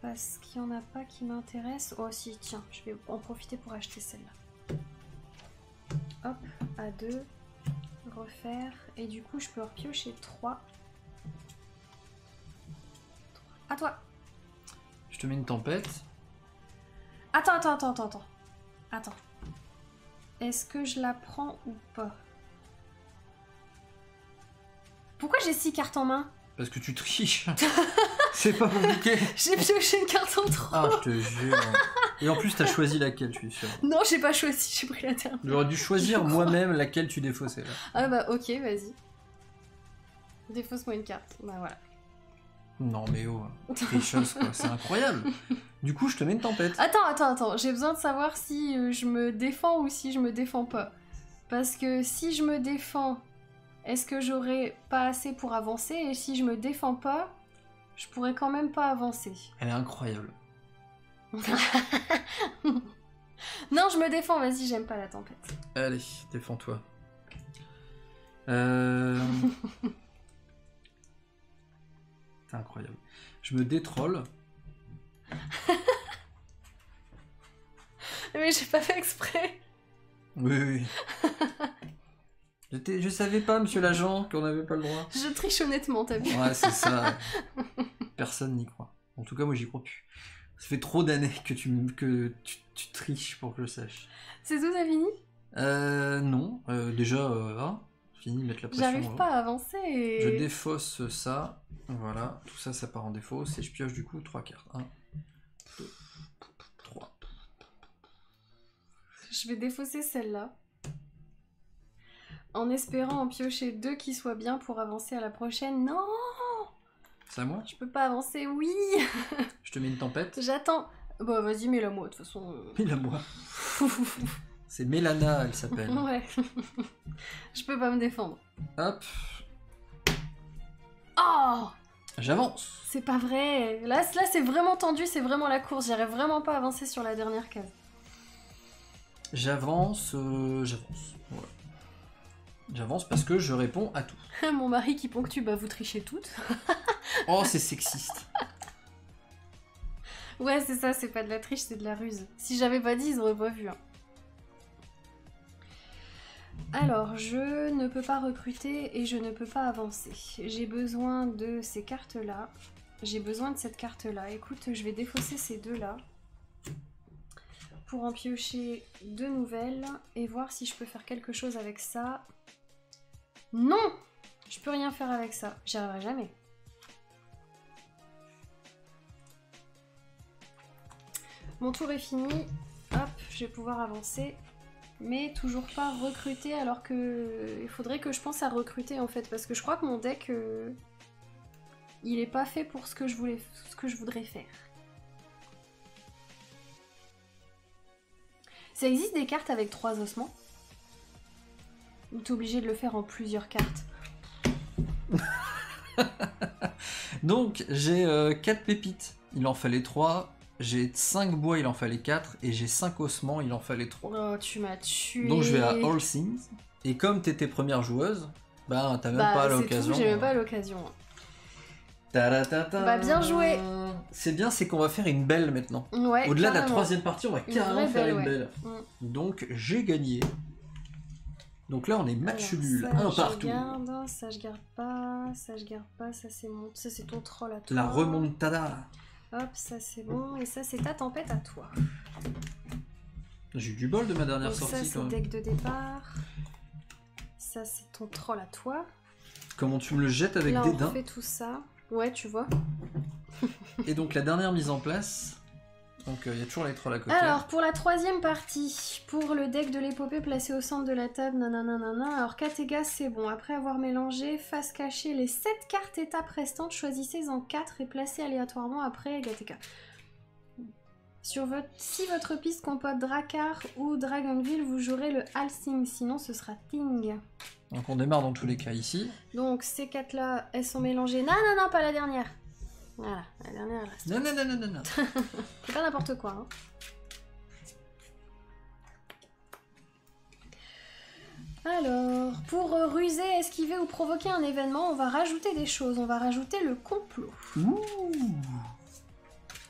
Parce qu'il n'y en a pas qui m'intéressent. Oh si, tiens, je vais en profiter pour acheter celle-là. Hop, à 2. Refaire. Et du coup, je peux repiocher 3. À toi.
Je te mets une tempête.
Attends. Attends. Est-ce que je la prends ou pas? Pourquoi j'ai 6 cartes en main?
Parce que tu triches. C'est pas compliqué.
J'ai pioché une carte en trop.
Ah, je te jure. Et en plus, t'as choisi laquelle, je suis sûr.
Non, j'ai pas choisi, j'ai pris la dernière.
J'aurais dû choisir moi-même laquelle tu défaussais là.
Ah bah ok, vas-y. Défausse-moi une carte. Bah voilà.
Non mais oh, tricheuse quoi, c'est incroyable. Du coup, je te mets une tempête.
Attends. J'ai besoin de savoir si je me défends ou si je me défends pas. Parce que si je me défends, est-ce que j'aurai pas assez pour avancer? Et si je me défends pas, je pourrais quand même pas avancer.
Elle est incroyable.
Non, je me défends, vas-y, j'aime pas la tempête.
Allez, défends-toi. C'est incroyable. Je me détrolle.
Mais j'ai pas fait exprès.
Oui. Je savais pas, monsieur l'agent, qu'on n'avait pas le droit.
Je triche honnêtement, t'as vu?
Ouais, c'est ça. Personne n'y croit. En tout cas, moi, j'y crois plus. Ça fait trop d'années que tu triches pour que je sache.
C'est tout, t'as fini?
Non. Déjà, fini de mettre la pression.
J'arrive pas à avancer.
Je défausse ça. Voilà. Tout ça, ça part en défausse. Et je pioche du coup 3 cartes. 1, 2,
Je vais défausser celle-là. En espérant en piocher 2 qui soient bien pour avancer à la prochaine. Non!
C'est à moi?
Je peux pas avancer, oui!
Je te mets une tempête.
J'attends. Bon, vas-y, mets-la moi, de toute façon.
Mets-la moi. C'est Mélana, elle s'appelle.
Ouais. Je peux pas me défendre.
Hop.
Oh!
J'avance.
C'est pas vrai. Là c'est vraiment tendu, c'est vraiment la course. J'arrive vraiment pas à avancer sur la dernière case.
J'avance. Ouais. J'avance parce que je réponds à tout.
Mon mari qui ponctue, bah vous trichez toutes.
Oh, c'est sexiste.
Ouais, c'est ça, c'est pas de la triche, c'est de la ruse. Si j'avais pas dit, ils auraient pas vu. Hein. Alors, je ne peux pas recruter et je ne peux pas avancer. J'ai besoin de ces cartes-là. J'ai besoin de cette carte-là. Écoute, je vais défausser ces deux-là pour en piocher 2 nouvelles et voir si je peux faire quelque chose avec ça. Non! Je peux rien faire avec ça. J'y arriverai jamais. Mon tour est fini. Hop, je vais pouvoir avancer. Mais toujours pas recruter alors que... Il faudrait que je pense à recruter en fait. Parce que je crois que mon deck... Il est pas fait pour ce que je voudrais faire. Ça existe des cartes avec 3 ossements? Ou t'es obligé de le faire en plusieurs cartes?
Donc, j'ai 4 pépites. Il en fallait 3. J'ai 5 bois, il en fallait 4. Et j'ai 5 ossements, il en fallait 3.
Oh, tu m'as tué.
Donc, je vais à All Things. Et comme t'étais première joueuse, bah, t'as même pas l'occasion.
J'ai même pas l'occasion.
Ta-da-ta-ta.
Bah, bien joué.
C'est bien, c'est qu'on va faire une belle maintenant.
Ouais,
au-delà de la
carrément.
3e partie, on va carrément faire une belle.
Mm.
Donc, j'ai gagné. Donc là, on est match nul,
ça,
un partout.
Ça je garde pas, ça je garde pas, ça c'est ton troll à toi.
La remontada.
Hop, ça c'est bon, et ça c'est ta tempête à toi.
J'ai eu du bol de ma dernière
donc
sortie
ça c'est
quand même.
deck de départ. Ça c'est ton troll à toi.
Comment tu me le jettes avec
là,
dédain.
on fait tout ça. Ouais, tu vois.
Et donc la dernière mise en place. Donc il y a toujours les trolls à côté.
Alors pour la 3e partie, pour le deck de l'épopée placé au centre de la table, nanana, alors Katega c'est bon, après avoir mélangé, face cachée, les 7 cartes étapes restantes, choisissez-en 4 et placez aléatoirement après Gateka. Si votre piste comporte Drakkar ou Dragonville, vous jouerez le Halsing, sinon ce sera Ting.
Donc on démarre dans tous les cas ici.
Donc ces 4 là, elles sont mélangées, non, pas la dernière. Voilà, la dernière elle reste.
Non.
C'est pas n'importe quoi. Hein. Alors, pour ruser, esquiver ou provoquer un événement, on va rajouter des choses. On va rajouter le complot.
Ouh.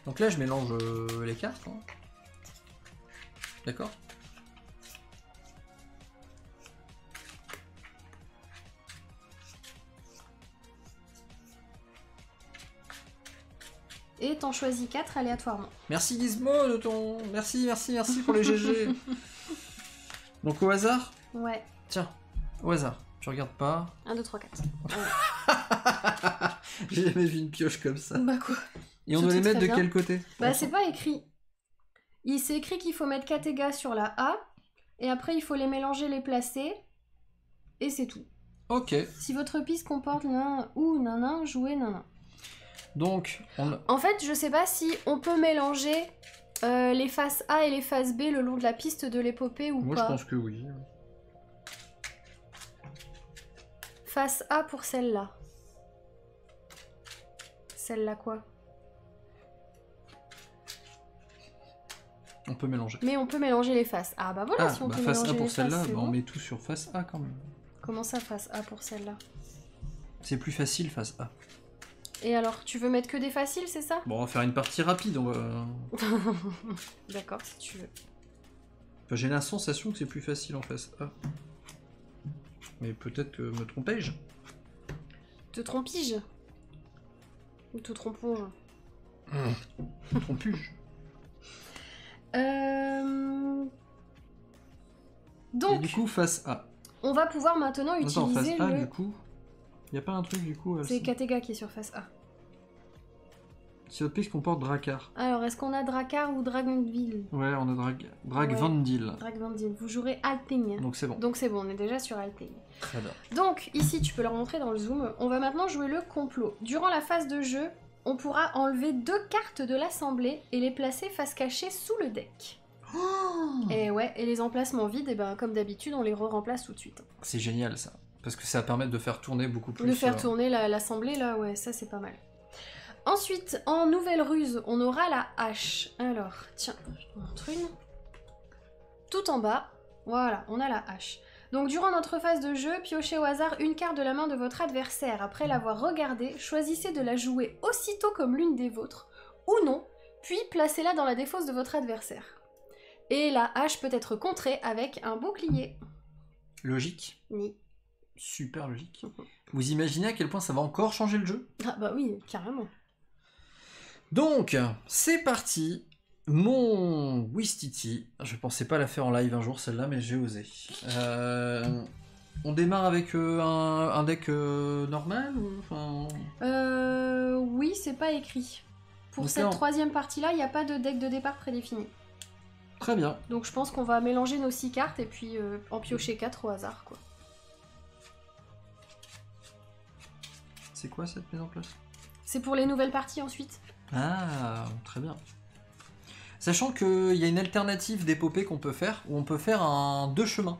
Donc là, je mélange les cartes. Hein. D'accord.
Et t'en choisis 4 aléatoirement.
Merci Gizmo de ton... Merci pour les GG. Donc au hasard?
Ouais.
Tiens, au hasard. Tu regardes pas.
1, 2, 3, 4.
J'ai jamais vu une pioche comme ça.
Bah quoi?
Et on doit les mettre de quel côté?
Bah c'est pas écrit. Il s'est écrit qu'il faut mettre Katega sur la A. Et après il faut les mélanger, les placer. Et c'est tout.
Ok.
Si votre piste comporte nanan ou nanan, jouez nanan.
Donc,
en fait, je sais pas si on peut mélanger les faces A et les faces B le long de la piste de l'épopée ou
moi,
pas.
Je pense que oui.
Face A pour celle-là. Celle-là quoi?
On peut mélanger.
Mais on peut mélanger les faces. Ah bah voilà, si on peut
face
mélanger
A pour
les
celle-là,
faces,
on
bon.
met tout sur face A quand même.
Comment ça, face A pour celle-là?
C'est plus facile face A.
Et alors, tu veux mettre que des faciles, c'est ça?
Bon, on va faire une partie rapide. On va...
D'accord, si tu veux.
Enfin, j'ai la sensation que c'est plus facile en face A. Mais peut-être que me trompais-je?
Te trompis-je? Ou te trompons-je?
Trompuge.
Donc,
et du coup, face A.
On va pouvoir maintenant utiliser
attends, face A, du coup... Y a pas un truc, du coup...
C'est Katega qui est sur face A.
Si votre piste comporte Drakkar.
Alors, est-ce qu'on a Drakkar ou Dragonville?
Ouais, on a Dragvandil.
Dragvandil. Vous jouerez Althing.
Donc c'est bon.
Donc c'est bon, on est déjà sur Althing.
Très bien.
Donc, ici, tu peux leur montrer dans le zoom. On va maintenant jouer le complot. Durant la phase de jeu, on pourra enlever 2 cartes de l'assemblée et les placer face cachée sous le deck.
Oh,
Et ouais, et les emplacements vides, et ben, comme d'habitude, on les re-remplace tout de suite.
c'est génial ça. Parce que ça va permettre de faire tourner beaucoup plus.
De faire tourner l'assemblée, là, ouais, ça c'est pas mal. Ensuite, en nouvelle ruse, on aura la hache. Alors, tiens, je te montre une. Tout en bas, voilà, on a la hache. Donc, durant notre phase de jeu, piochez au hasard une carte de la main de votre adversaire. Après l'avoir regardée, choisissez de la jouer aussitôt comme l'une des vôtres, ou non, puis placez-la dans la défausse de votre adversaire. Et la hache peut être contrée avec un bouclier.
Logique.
Oui.
Super logique. Vous imaginez à quel point ça va encore changer le jeu?
Ah bah oui, carrément.
Donc, c'est parti. Mon Wistiti. Je pensais pas la faire en live un jour celle-là, mais j'ai osé. On démarre avec un deck normal ou enfin...
Oui, c'est pas écrit. Pour cette troisième partie-là, il n'y a pas de deck de départ prédéfini.
Très bien.
Donc je pense qu'on va mélanger nos 6 cartes et puis en piocher 4 au hasard, quoi.
C'est quoi cette mise en place?
C'est pour les nouvelles parties ensuite.
Ah, très bien. Sachant qu'il y a une alternative d'épopée qu'on peut faire, où on peut faire un 2 chemins.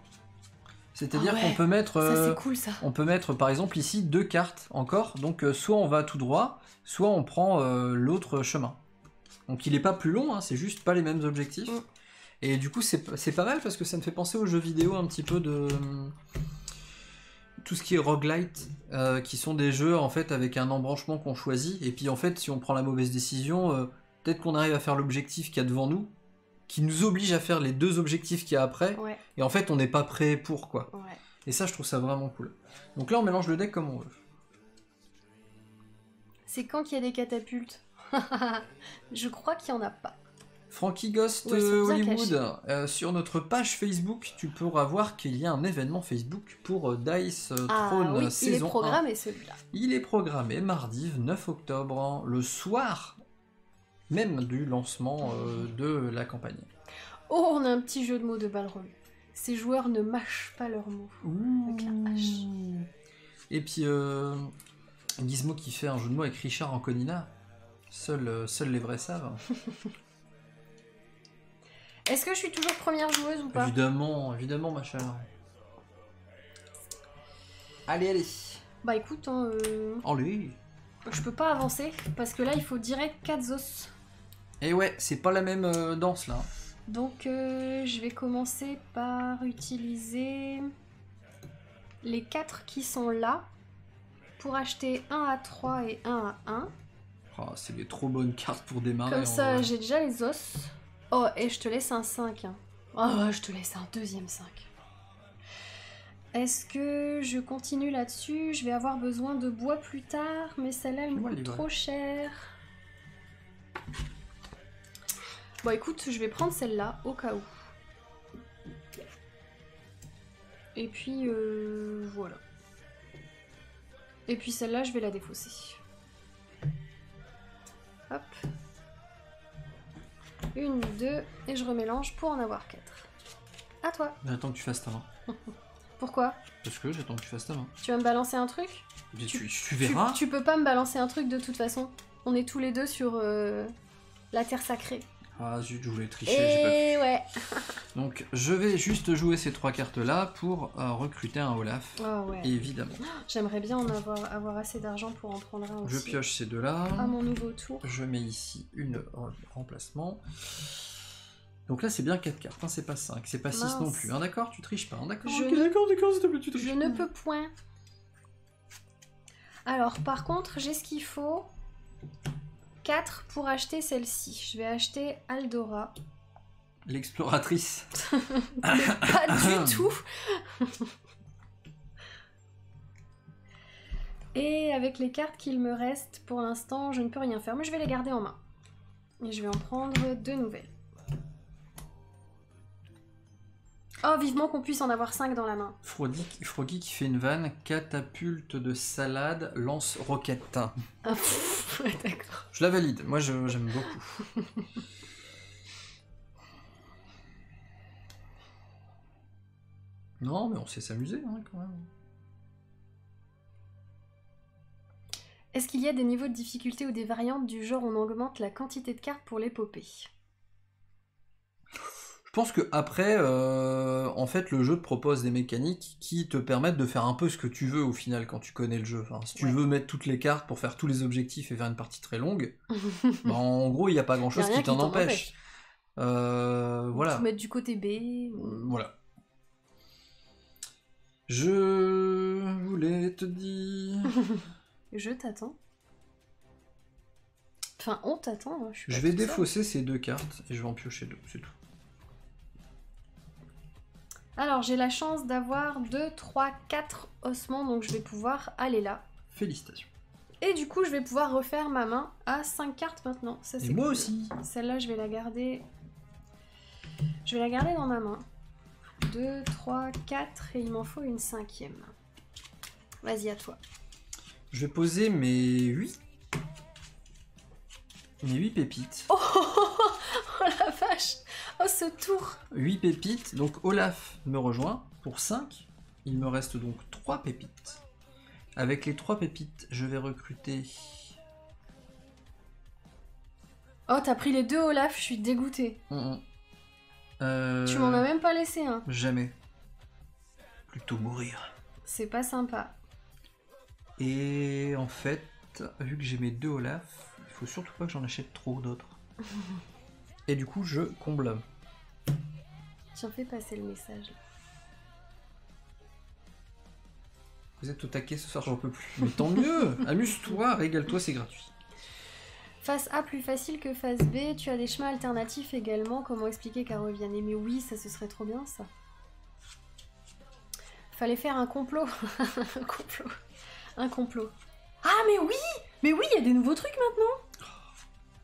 C'est-à-dire qu'on peut mettre...
ça c'est cool ça.
On peut mettre par exemple ici 2 cartes encore, donc soit on va tout droit, soit on prend l'autre chemin. Donc il est pas plus long, hein, c'est juste pas les mêmes objectifs. Et du coup c'est pas mal parce que ça me fait penser aux jeux vidéo un petit peu de... Tout ce qui est roguelite, qui sont des jeux en fait avec un embranchement qu'on choisit, et puis en fait si on prend la mauvaise décision, peut-être qu'on arrive à faire l'objectif qu'il y a devant nous, qui nous oblige à faire les 2 objectifs qu'il y a après, et en fait on n'est pas prêt pour quoi. Et ça je trouve ça vraiment cool. Donc là on mélange le deck comme on veut.
C'est quand qu'il y a des catapultes? Je crois qu'il n'y en a pas.
Frankie Ghost Hollywood, sur notre page Facebook, tu pourras voir qu'il y a un événement Facebook pour Dice Throne saison 1.
Il est programmé celui-là.
Il est programmé mardi 9 octobre, le soir même du lancement de la campagne.
Oh, on a un petit jeu de mots de Balrog. Ces joueurs ne mâchent pas leurs mots. Avec la hache.
Et puis, Gizmo qui fait un jeu de mots avec Richard Anconina. Seuls les vrais savent.
Est-ce que je suis toujours première joueuse ou pas?
Évidemment, évidemment, ma chère. Allez, allez.
Bah écoute,
Allez.
Je peux pas avancer parce que là il faut direct 4 os.
Et ouais, c'est pas la même danse là.
Donc je vais commencer par utiliser les 4 qui sont là pour acheter 1 à 3 et 1 à 1.
Oh, c'est des trop bonnes cartes pour démarrer.
Comme ça, j'ai déjà les os. Oh, et je te laisse un 5. Hein. Oh, je te laisse un deuxième 5. Est-ce que je continue là-dessus? Je vais avoir besoin de bois plus tard, mais celle-là elle me coûte trop cher. Bon écoute, je vais prendre celle-là au cas où. Et puis voilà. Et puis celle-là, je vais la défausser. Hop. 1, 2, et je remélange pour en avoir 4. À toi.
J'attends que tu fasses ta main.
Pourquoi?
Parce que j'attends que tu fasses ta main.
Tu vas me balancer un truc?
Tu verras.
Tu peux pas me balancer un truc de toute façon. On est tous les deux sur la terre sacrée.
Ah zut, je voulais tricher, j'ai pas pu.
Ouais.
Donc je vais juste jouer ces 3 cartes là pour recruter un Olaf.
Ah ouais.
Évidemment.
J'aimerais bien en avoir assez d'argent pour en prendre un aussi.
Je pioche ces 2 là.
À mon nouveau tour.
Je mets ici une remplacement. Donc là c'est bien 4 cartes, hein, c'est pas 5, c'est pas 6 non plus. Hein, d'accord, tu triches pas, hein, d'accord. D'accord, s'il te plaît, tu triches pas.
Je ne peux point. Alors par contre, j'ai ce qu'il faut. 4 pour acheter celle-ci. Je vais acheter Aldora.
L'exploratrice.
Pas du tout. Et avec les cartes qu'il me reste, pour l'instant, je ne peux rien faire. Mais je vais les garder en main. Et je vais en prendre 2 nouvelles. Oh, vivement qu'on puisse en avoir 5 dans la main.
Froggy qui fait une vanne. Catapulte de salade, lance roquette.
Ah, ouais, d'accord.
Je la valide, moi j'aime beaucoup. Non, mais on sait s'amuser hein, quand même.
Est-ce qu'il y a des niveaux de difficulté ou des variantes du genre on augmente la quantité de cartes pour l'épopée?
Je pense que après, en fait, le jeu te propose des mécaniques qui te permettent de faire un peu ce que tu veux au final quand tu connais le jeu. Enfin, si tu veux mettre toutes les cartes pour faire tous les objectifs et faire une partie très longue, bah, en gros, il n'y a pas grand-chose qui t'en empêche. Voilà.
Tout mettre du côté B.
Voilà. Je voulais te dire...
Je t'attends. Enfin, on t'attend. Hein,
je vais défausser ces 2 cartes et je vais en piocher 2, c'est tout.
Alors, j'ai la chance d'avoir 2, 3, 4 ossements, donc je vais pouvoir aller là.
Félicitations.
Et du coup, je vais pouvoir refaire ma main à 5 cartes maintenant. Ça,
et moi aussi.
Celle-là, je vais la garder. Je vais la garder dans ma main. 2, 3, 4, et il m'en faut une 5e. Vas-y, à toi.
Je vais poser mes 8. Mes 8 pépites.
Oh, la vache! Oh, ce tour!
8 pépites, donc Olaf me rejoint pour 5. Il me reste donc 3 pépites. Avec les 3 pépites, je vais recruter...
Oh, t'as pris les 2 Olaf, je suis dégoûtée. Tu m'en as même pas laissé un.
Jamais. Plutôt mourir.
C'est pas sympa.
Et en fait, vu que j'ai mes 2 Olaf, il faut surtout pas que j'en achète trop d'autres. Et du coup, je comble.
J'en fais passer le message.
Vous êtes au taquet ce soir, j'en peux plus. Mais tant mieux. Amuse-toi, régale-toi, c'est gratuit.
Face A plus facile que face B, tu as des chemins alternatifs également. Comment expliquer Caro Vianney? Mais oui, ça ce serait trop bien ça. Fallait faire un complot. Un complot. Un complot. Ah mais oui! Mais oui, il y a des nouveaux trucs maintenant!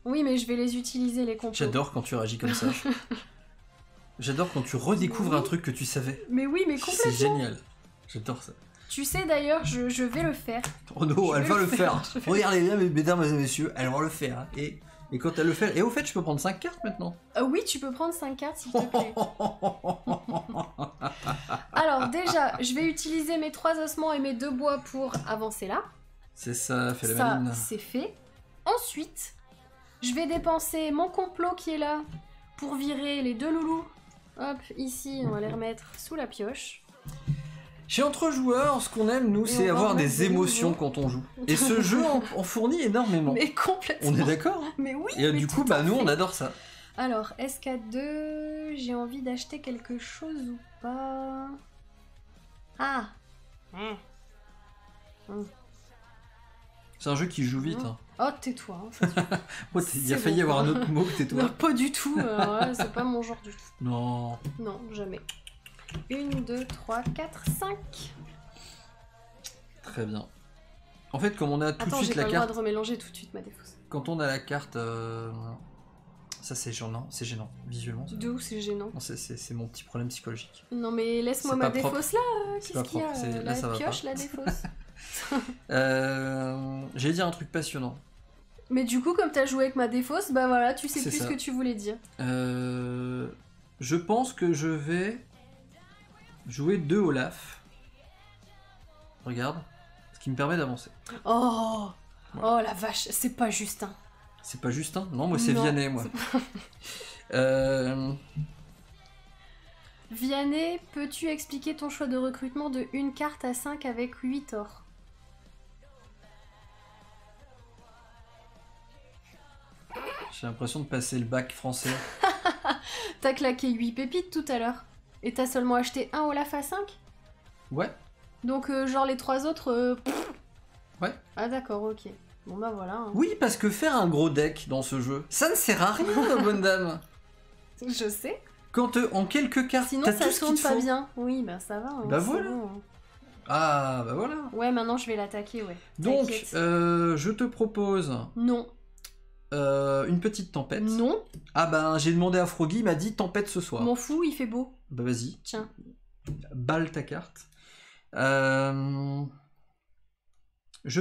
Oui, mais je vais les utiliser, les complots.
J'adore quand tu réagis comme ça. J'adore quand tu redécouvres un truc que tu savais.
Mais oui, mais complètement.
C'est génial. J'adore ça.
Tu sais d'ailleurs, je vais le faire.
Oh non, elle va le faire. Regardez bien, mesdames et messieurs, elle va le faire. Et quand elle le fait... Et au fait, je peux prendre 5 cartes maintenant.
Oui, tu peux prendre 5 cartes s'il te plaît. Alors déjà, je vais utiliser mes 3 ossements et mes 2 bois pour avancer là.
C'est ça, fais la maline.
Ça, c'est fait. Ensuite, je vais dépenser mon complot qui est là pour virer les 2 loulous. Hop, ici, on va les remettre sous la pioche.
Chez Entre Joueurs, ce qu'on aime, nous, c'est avoir des émotions quand on joue. Et ce jeu en fournit énormément.
Mais complètement.
On est d'accord hein?
Mais oui.
Et du coup, bah nous, on adore ça.
Alors, SK2, j'ai envie d'acheter quelque chose ou pas? Ah.
C'est un jeu qui joue vite. Hein.
Oh, tais-toi. Hein,
oh, il y a failli y avoir un autre mot que tais-toi.
Non, pas du tout. Ouais, c'est pas mon genre du tout.
Non.
Non, jamais. 1, 2, 3, 4, 5.
Très bien. En fait, comme on a tout de suite la carte...
Attends, j'ai pas le droit de remélanger tout de suite ma défausse.
Quand on a la carte... Ça, c'est gênant. C'est gênant, visuellement.
De où c'est gênant?
C'est mon petit problème psychologique.
Non, mais laisse-moi ma défausse là. Qu'est-ce qu'il y a?
Là, ça va
pioche, la défausse.
J'allais dire un truc passionnant.
Mais du coup, comme t'as joué avec ma défausse, bah voilà, tu sais plus ce que tu voulais dire.
Je pense que je vais jouer 2 Olaf. Regarde. Ce qui me permet d'avancer.
Oh, voilà. Oh la vache, c'est pas Justin.
C'est pas Justin? Non, moi c'est Vianney, moi.
Vianney, peux-tu expliquer ton choix de recrutement de 1 carte à 5 avec 8 or?
J'ai l'impression de passer le bac français.
T'as claqué 8 pépites tout à l'heure. Et t'as seulement acheté 1 Olaf à 5?
Ouais.
Donc genre les 3 autres...
Ouais.
Ah d'accord, ok. Bon bah voilà. Hein.
Oui, parce que faire un gros deck dans ce jeu, ça ne sert à rien, bonne dame.
Je sais.
Quand en quelques cartes,
sinon ça tourne pas bien. Oui, bah ça va. Hein,
bah voilà.
Bon, hein.
Ah, bah voilà.
Ouais, maintenant je vais l'attaquer, ouais.
Donc, je te propose...
Non.
une petite tempête.
Non.
Ah ben, j'ai demandé à Froggy, il m'a dit tempête ce soir.
M'en fous, il fait beau.
Bah vas-y.
Tiens.
Balle ta carte. Je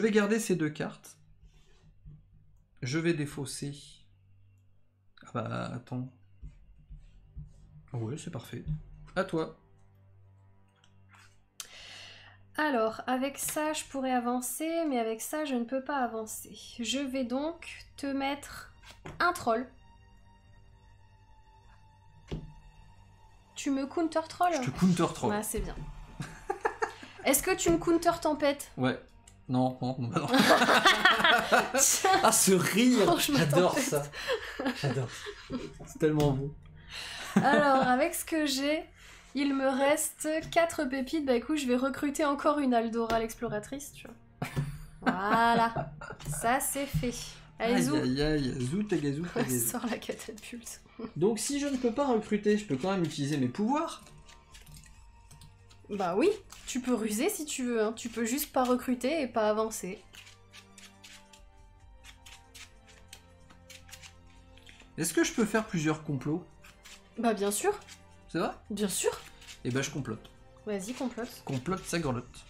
vais garder ces 2 cartes. Je vais défausser. Ah bah attends. Oui, c'est parfait. À toi.
Alors, avec ça, je pourrais avancer, mais avec ça, je ne peux pas avancer. Je vais donc te mettre un troll. Tu me counter troll?
Je te counter troll.
Ouais, c'est bien. Est-ce que tu me counter tempête?
Ouais. Non. Ah, ce rire, j'adore ça. J'adore. C'est tellement beau.
Alors, avec ce que j'ai, il me reste 4 pépites. Bah écoute, je vais recruter encore une Aldora l'exploratrice, tu vois. Voilà. Ça, c'est fait. Allez, zou.
Aïe, zou, tagazou.
Sors la catapulte.
Donc, si je ne peux pas recruter, je peux quand même utiliser mes pouvoirs.
Bah oui, tu peux ruser si tu veux, hein. Tu peux juste pas recruter et pas avancer.
Est-ce que je peux faire plusieurs complots?
Bah bien sûr.
C'est vrai?
Bien sûr.
Et bah je complote.
Vas-y, complote.
Complote, ça gorlotte.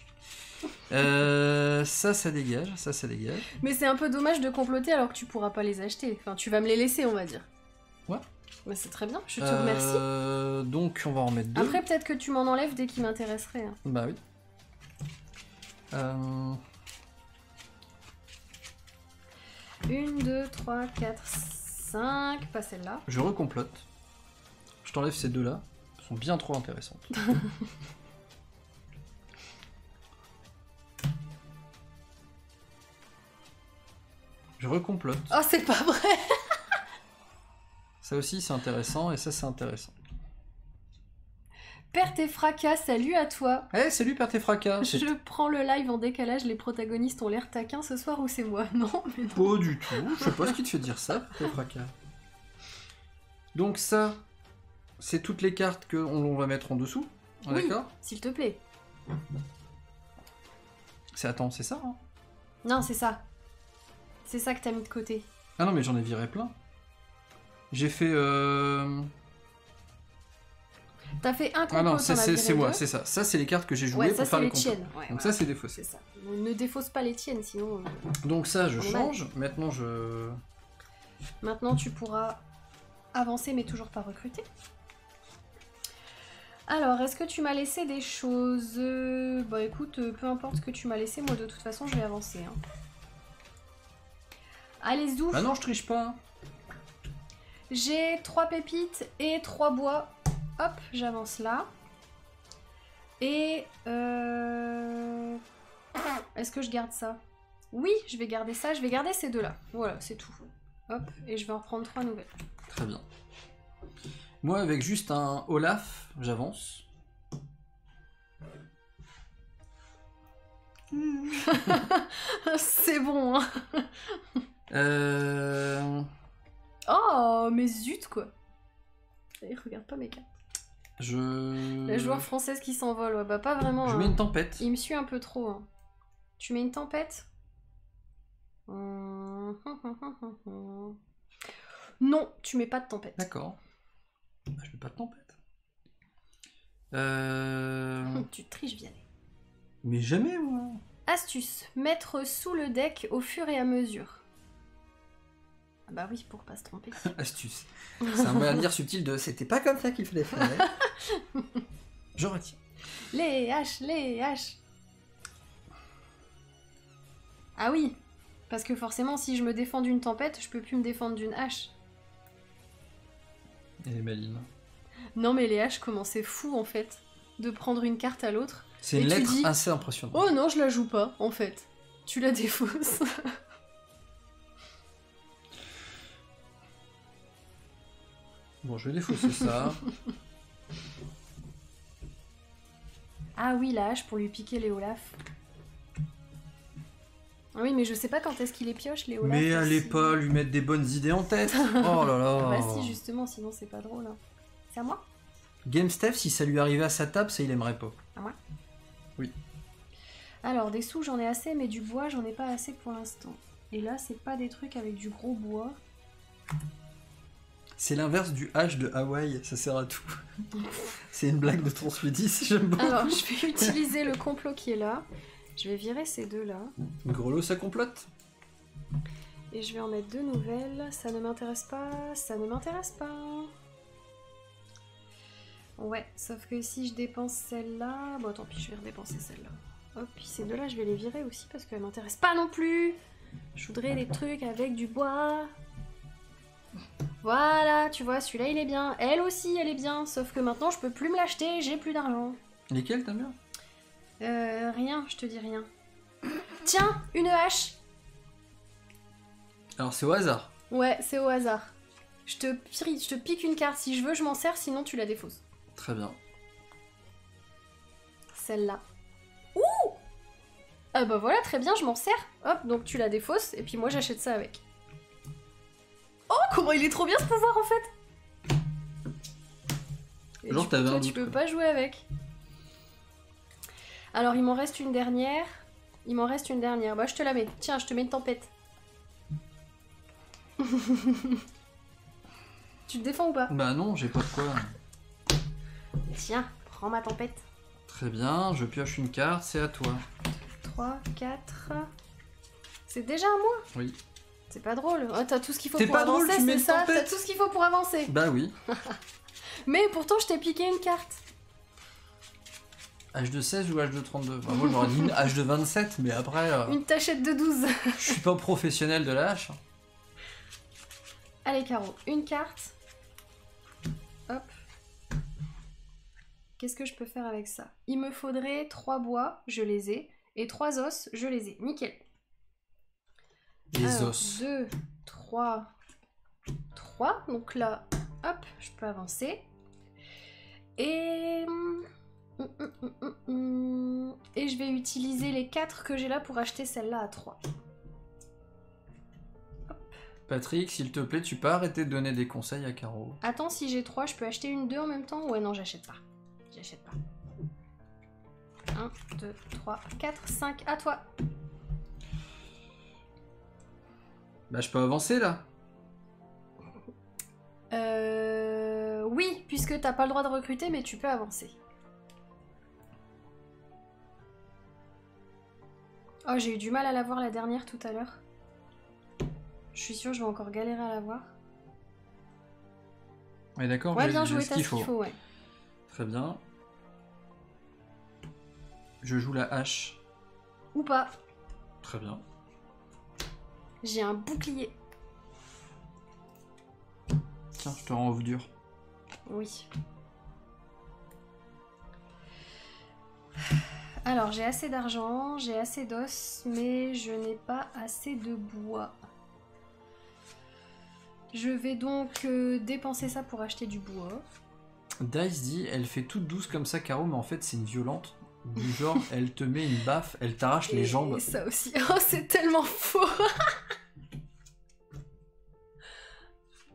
Ça dégage, ça dégage.
Mais c'est un peu dommage de comploter alors que tu pourras pas les acheter. Enfin, tu vas me les laisser, on va dire.
Ouais.
Bah c'est très bien, je te remercie.
Donc on va en mettre 2.
Après, peut-être que tu m'en enlèves dès qu'il m'intéresserait. Hein.
Bah oui.
1, 2, 3, 4, 5. Pas celle-là.
Je recomplote. Je t'enlève ces 2-là. Elles sont bien trop intéressantes. Je recomplote.
Oh, c'est pas vrai.
Ça aussi c'est intéressant et ça c'est intéressant.
Perte et fracas, salut à toi.
Eh, salut Perte et fracas.
Je prends le live en décalage, les protagonistes ont l'air taquins ce soir ou c'est moi? Non, mais non.
Pas du tout, je sais pas ce qui te fait dire ça, Perte et fracas. Donc ça, c'est toutes les cartes qu'on va mettre en dessous,
oui,
d'accord?
S'il te plaît.
Attends, c'est ça, hein?
Non, c'est ça. C'est ça que t'as mis de côté.
Ah non, mais j'en ai viré plein. J'ai fait...
T'as fait un complot.
Ah non, c'est moi, c'est ça. Ça, c'est les cartes que j'ai jouées pour faire les complots.
tiennes.
Ouais, donc ça, c'est défaussé.
C'est ça. Ne défausse pas les tiennes, sinon...
Donc ça, je change. Maintenant,
Maintenant, tu pourras avancer, mais toujours pas recruter. Alors, est-ce que tu m'as laissé des choses? Bah écoute, peu importe ce que tu m'as laissé, moi de toute façon, je vais avancer. Hein. Allez, zou.
Ah non, je triche pas.
J'ai 3 pépites et 3 bois. Hop, j'avance là. Et... Est-ce que je garde ça? Oui, je vais garder ça. Je vais garder ces 2-là. Voilà, c'est tout. Hop, et je vais en reprendre 3 nouvelles.
Très bien. Moi, avec juste un Olaf, j'avance.
C'est bon, hein. Oh, mais zut, quoi. Et regarde pas mes cartes. La joueur française qui s'envole, ouais, bah pas vraiment.
Je mets une tempête.
Il me suit un peu trop. Hein. Tu mets une tempête? Non, tu mets pas de tempête.
D'accord. Bah, je mets pas de tempête.
Tu triches, Vianney.
Mais jamais, moi.
Astuce, mettre sous le deck au fur et à mesure. Ah bah oui, pour pas se tromper.
Astuce. C'est un manière subtil de... C'était pas comme ça qu'il fallait faire. Je retiens.
Les haches. Ah oui, parce que forcément, si je me défends d'une tempête, je peux plus me défendre d'une hache.
Elle est maline.
Non mais les haches, comment c'est fou en fait, de prendre une carte à l'autre.
C'est une lettre assez impressionnante.
Oh non, je la joue pas, en fait. Tu la défausses.
Bon, je vais défausser ça.
Ah oui, la hache pour lui piquer les Olaf. Ah oui, mais je sais pas quand est-ce qu'il les pioche, les Olaf.
Mais allez pas lui mettre des bonnes idées en tête. Oh là là.
Bah si, justement, sinon c'est pas drôle. Hein. C'est à moi?
Game Steph, si ça lui arrivait à sa table, ça il aimerait pas.
À moi?
Oui.
Alors, des sous, j'en ai assez, mais du bois, j'en ai pas assez pour l'instant. Et là, c'est pas des trucs avec du gros bois.
C'est l'inverse du H de Hawaï, ça sert à tout. C'est une blague de Transmedis, j'aime beaucoup.
Alors, je vais utiliser le complot qui est là. Je vais virer ces deux-là.
Grelot, ça complote.
Et je vais en mettre 2 nouvelles. Ça ne m'intéresse pas, ça ne m'intéresse pas. Ouais, sauf que si je dépense celle-là... Bon, tant pis, je vais redépenser celle-là. Hop, puis ces deux-là, je vais les virer aussi parce qu'elles m'intéressent pas non plus. Je voudrais des trucs avec du bois. Voilà, tu vois, celui-là, il est bien. Elle aussi, elle est bien. Sauf que maintenant, je peux plus me l'acheter, j'ai plus d'argent.
Lesquels, t'as bien?
Rien, je te dis rien. Tiens, une hache.
Alors, c'est au hasard.
Ouais, c'est au hasard. Je te pique une carte si je veux, je m'en sers, sinon tu la défausses.
Très bien.
Celle-là. Ouh! Ah bah voilà, très bien, je m'en sers. Hop, donc tu la défausses, et puis moi j'achète ça avec. Oh, comment il est trop bien ce pouvoir en fait! Et
genre t'avais un
toi,
doute,
tu peux
quoi.
pas jouer avec. Alors il m'en reste une dernière. Il m'en reste une dernière. Bah je te la mets. Tiens, je te mets une tempête. Tu te défends ou pas?
Bah non, j'ai pas de quoi.
Tiens, prends ma tempête.
Très bien, je pioche une carte, c'est à toi.
3, 4... C'est déjà à moi?
Oui.
C'est pas drôle. Oh, t'as tout ce qu'il faut
T'es
pour
pas drôle,
avancer,
tu mets
c'est
une
ça?
tempête.
T'as tout ce qu'il faut pour avancer.
Bah oui.
Mais pourtant, je t'ai piqué une carte.
H de 16 ou H de 32? Bah, moi j'aurais dit une H de 27, mais après...
Une tachette de 12.
Je suis pas professionnel de la hache.
Allez, Caro, une carte. Hop. Qu'est-ce que je peux faire avec ça? Il me faudrait 3 bois, je les ai. Et 3 os, je les ai. Nickel.
Les
Alors,
os.
2, 3, 3. Donc là, hop, je peux avancer. Et... Et je vais utiliser les 4 que j'ai là pour acheter celle-là à 3.
Patrick, s'il te plaît, tu peux arrêter de donner des conseils à Caro.
Attends, si j'ai 3, je peux acheter une 2 en même temps? Ouais, non, j'achète pas. J'achète pas. 1, 2, 3, 4, 5, à toi.
Bah je peux avancer là.
Oui, puisque t'as pas le droit de recruter, mais tu peux avancer. Oh, j'ai eu du mal à la voir la dernière tout à l'heure. Je suis sûre que je vais encore galérer à la voir.
Ouais d'accord,
Ouais,
j'ai
bien
j'ai
joué,
ce
t'as
qu'il
ce qu'il
faut.
faut, ouais.
Très bien. Je joue la hache.
Ou pas.
Très bien.
J'ai un bouclier.
Tiens, je te rends oeuf dur.
Oui. Alors, j'ai assez d'argent, j'ai assez d'os, mais je n'ai pas assez de bois. Je vais donc dépenser ça pour acheter du bois.
Dice dit, elle fait toute douce comme ça, Caro, mais en fait c'est une violente. Du genre, elle te met une baffe, elle t'arrache les jambes.
Et ça aussi. Oh, c'est tellement faux.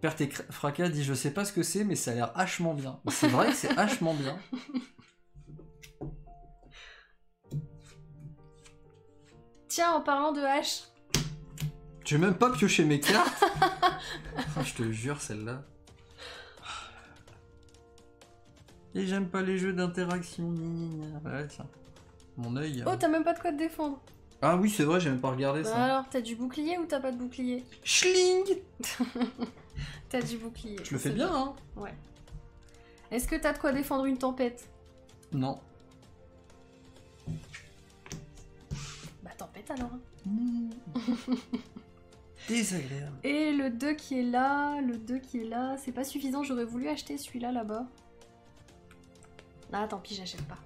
Perte et fracas dit, je sais pas ce que c'est, mais ça a l'air hachement bien. C'est vrai que c'est hachement bien.
Tiens, en parlant de hache.
Tu veux même pas piocher mes cartes? Oh, je te jure, celle-là. Et j'aime pas les jeux d'interaction. Ouais, tiens. Mon œil.
Oh, t'as même pas de quoi te défendre.
Ah oui, c'est vrai, j'ai même pas regardé ça.
Alors, t'as du bouclier ou t'as pas de bouclier?
Schling.
T'as du bouclier.
Je le fais bien, hein?
Ouais. Est-ce que t'as de quoi défendre une tempête?
Non.
Bah, tempête alors.
Désagréable.
Et le 2 qui est là, c'est pas suffisant, j'aurais voulu acheter celui-là là-bas. Ah, tant pis, j'achète pas.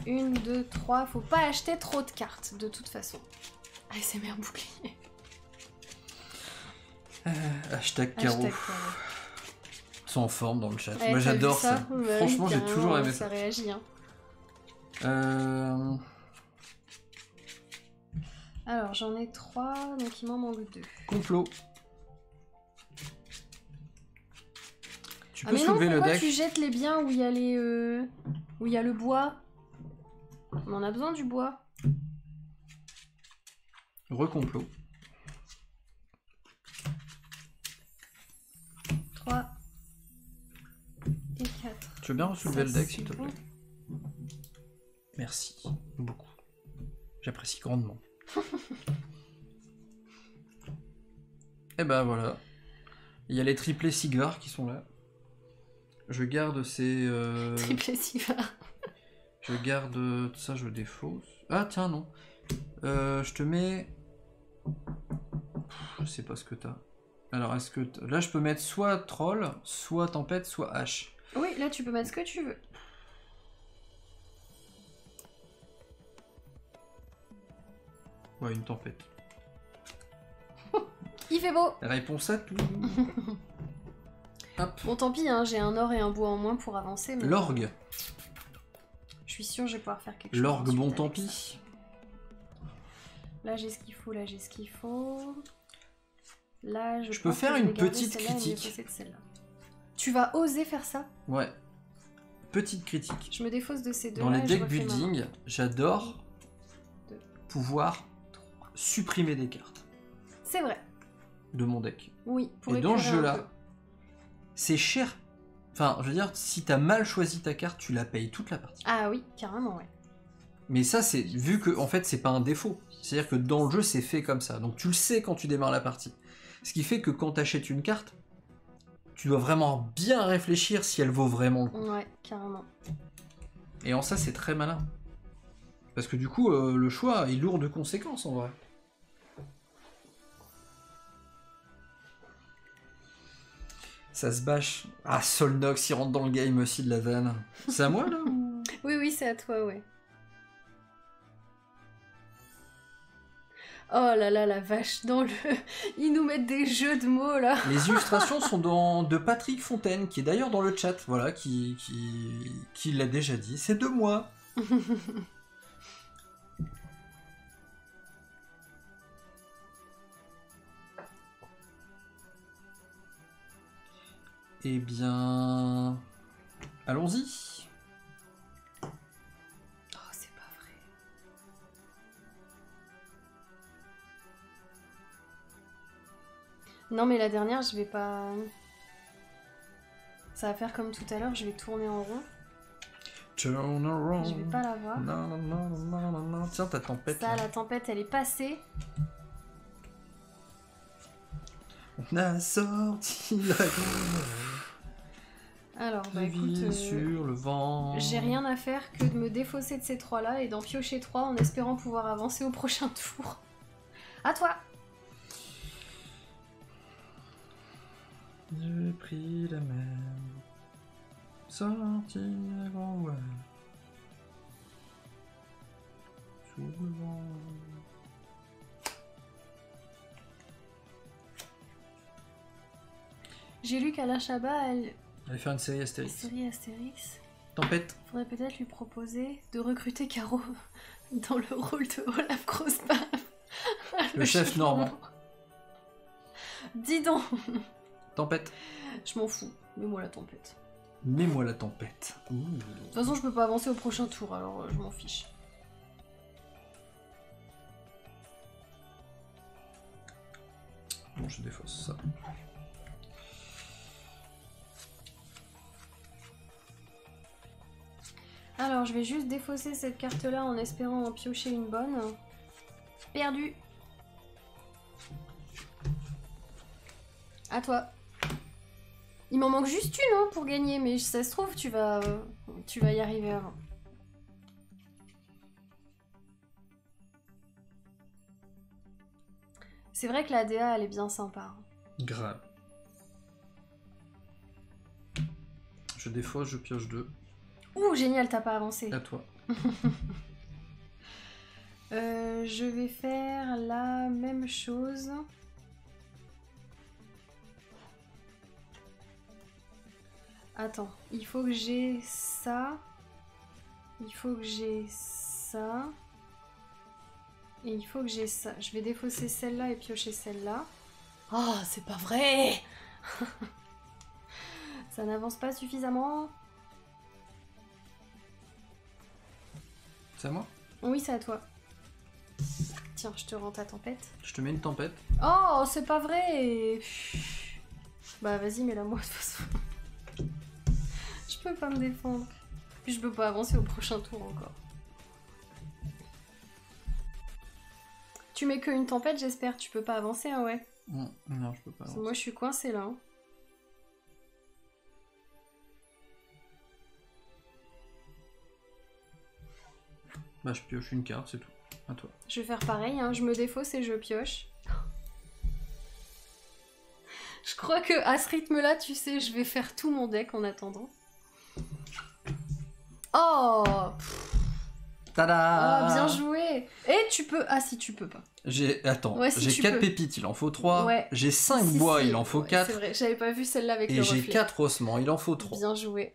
1, 2, 3, faut pas acheter trop de cartes, de toute façon. ASMR bouclier.
Hashtag Caro.
Hashtag Caro.
Ils sont en forme dans le chat.
Ouais,
Moi
t'as
j'adore
vu
ça.
Bah
Franchement,
oui,
j'ai
carrément,
toujours aimé
ça
ça.
réagit, hein. Alors, j'en ai 3, donc il m'en manque 2.
Complot. Tu
Ah
peux
mais non,
soulever le
pourquoi
deck.
tu jettes les biens où il y a les... où il y a le bois? On en a besoin du bois.
Recomplot. Tu veux bien soulever le deck, s'il te plaît? Merci, beaucoup. J'apprécie grandement. Et ben voilà. Il y a les triplés Sigvar qui sont là. Je garde ces...
Triplé Sigvar.
Je garde... Ça, je défausse. Ah, tiens, non. Je te mets... Je sais pas ce que t'as. Alors, est-ce que... Là, je peux mettre soit Troll, soit Tempête, soit Hache.
Oui, là, tu peux mettre ce que tu veux.
Ouais, une tempête.
Il fait beau.
Réponse à tout. Hop.
Bon, tant pis, hein, j'ai un or et un bois en moins pour avancer. Mais...
L'orgue.
Je suis sûre que je vais pouvoir faire quelque chose.
L'orgue, bon tant pis.
Là, j'ai ce qu'il faut, là, j'ai ce qu'il faut. Là,
je peux faire une petite critique.
Tu vas oser faire ça?
Ouais. Petite critique.
Je me défausse de ces deux.
Dans les deck building, j'adore pouvoir supprimer des cartes.
C'est vrai.
De mon deck.
Oui,
pour et dans ce jeu-là, c'est cher. Enfin, je veux dire, si t'as mal choisi ta carte, tu la payes toute la partie.
Ah oui, carrément, ouais.
Mais ça, c'est vu que, en fait, c'est pas un défaut. C'est-à-dire que dans le jeu, c'est fait comme ça. Donc tu le sais quand tu démarres la partie. Ce qui fait que quand t'achètes une carte, tu dois vraiment bien réfléchir si elle vaut vraiment le coup.
Ouais, carrément.
Et en ça, c'est très malin. Parce que du coup, le choix est lourd de conséquences, en vrai. Ça se bâche. Ah, Solnox, il rentre dans le game aussi de la vanne. C'est à moi, là ou...
Oui, oui, c'est à toi, ouais. Oh là là, la vache, dans le... Ils nous mettent des jeux de mots, là.
Les illustrations sont de Patrick Fontaine, qui est d'ailleurs dans le chat, voilà, qui l'a déjà dit. C'est de moi. Eh bien... Allons-y.
Oh, c'est pas vrai. Non, mais la dernière, je vais pas... Ça va faire comme tout à l'heure, je vais tourner en rond.
Turn around.
Je vais pas la voir.
Non, non, non, non, non, non. Tiens, ta tempête.
Ça,
là.
la tempête, elle est passée.
On a sorti la
Alors, bah écoute,
sur le vent.
J'ai rien à faire que de me défausser de ces trois-là et d'en piocher trois en espérant pouvoir avancer au prochain tour. À toi.
J'ai pris la mer, sorti la grand voile, sous le vent.
J'ai lu qu'Alain Chabat, elle
Allez faire une série Astérix.
Série Astérix.
Tempête.
Faudrait peut-être lui proposer de recruter Caro dans le rôle de Olaf Grossbach.
Le chef normand.
Dis donc.
Tempête.
Je m'en fous. Mets-moi la tempête.
Mets-moi la tempête. Ouh.
De toute façon, je peux pas avancer au prochain tour, alors je m'en fiche.
Bon, je défausse ça.
Alors, je vais juste défausser cette carte-là en espérant en piocher une bonne. Perdu. À toi. Il m'en manque juste une hein, pour gagner, mais ça se trouve, tu vas y arriver avant. C'est vrai que la DA, elle est bien sympa.
Grave. Je défausse, je pioche 2.
Ouh, génial, t'as pas avancé.
À toi.
Je vais faire la même chose. Attends, il faut que j'ai ça. Il faut que j'ai ça. Et il faut que j'ai ça. Je vais défausser celle-là et piocher celle-là. Oh, c'est pas vrai. Ça n'avance pas suffisamment.
C'est à moi?
Oui, c'est à toi. Tiens, je te rends ta tempête.
Je te mets une tempête.
Oh, c'est pas vrai. Bah vas-y, mets-la moi de toute façon. Je Je peux pas me défendre. Puis je peux pas avancer au prochain tour encore. Tu mets qu'une tempête, j'espère. Tu peux pas avancer, hein, ouais.
Non, je peux pas avancer.
Moi, je suis coincée là. Hein.
Bah, je pioche une carte, c'est tout. À toi.
Je vais faire pareil, hein. Je me défausse et je pioche. Je crois que à ce rythme-là, tu sais, je vais faire tout mon deck en attendant. Oh,
tada!
Oh, bien joué! Et tu peux... Ah si, tu peux pas.
Attends,
ouais, si
j'ai 4 pépites, il en faut 3.
Ouais.
J'ai 5 bois, il en faut 4.
C'est vrai, j'avais pas vu celle-là avec le reflet.
Et j'ai 4 ossements, il en faut 3.
Bien joué.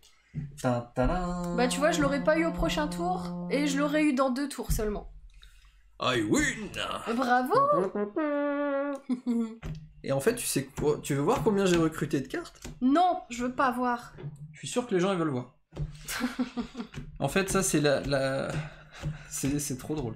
Bah
tu vois, je l'aurais pas eu au prochain tour, et je l'aurais eu dans 2 tours seulement.
I win!
Bravo!
Et en fait, tu sais quoi? Tu veux voir combien j'ai recruté de cartes?
Non, je veux pas voir.
Je suis sûr que les gens ils veulent voir. En fait, ça c'est c'est trop drôle.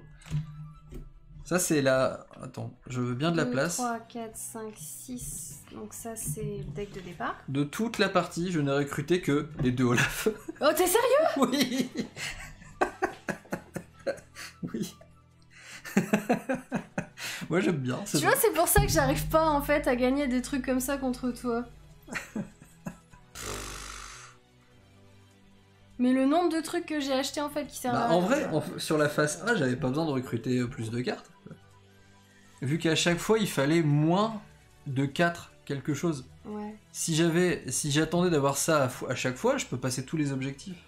Ça c'est la... Attends, je veux bien de la place.
3, 4, 5, 6. Donc ça c'est le deck de départ.
De toute la partie, je n'ai recruté que les 2 Olaf.
Oh, t'es sérieux?
Oui. Oui. Moi j'aime bien.
Tu vois, c'est pour ça que j'arrive pas en fait à gagner des trucs comme ça contre toi. Mais le nombre de trucs que j'ai acheté en fait qui servent à rien.
En vrai, sur la phase A, j'avais pas besoin de recruter plus de cartes. Vu qu'à chaque fois, il fallait moins de 4 quelque chose.
Ouais.
Si j'attendais d'avoir ça à chaque fois, je peux passer tous les objectifs.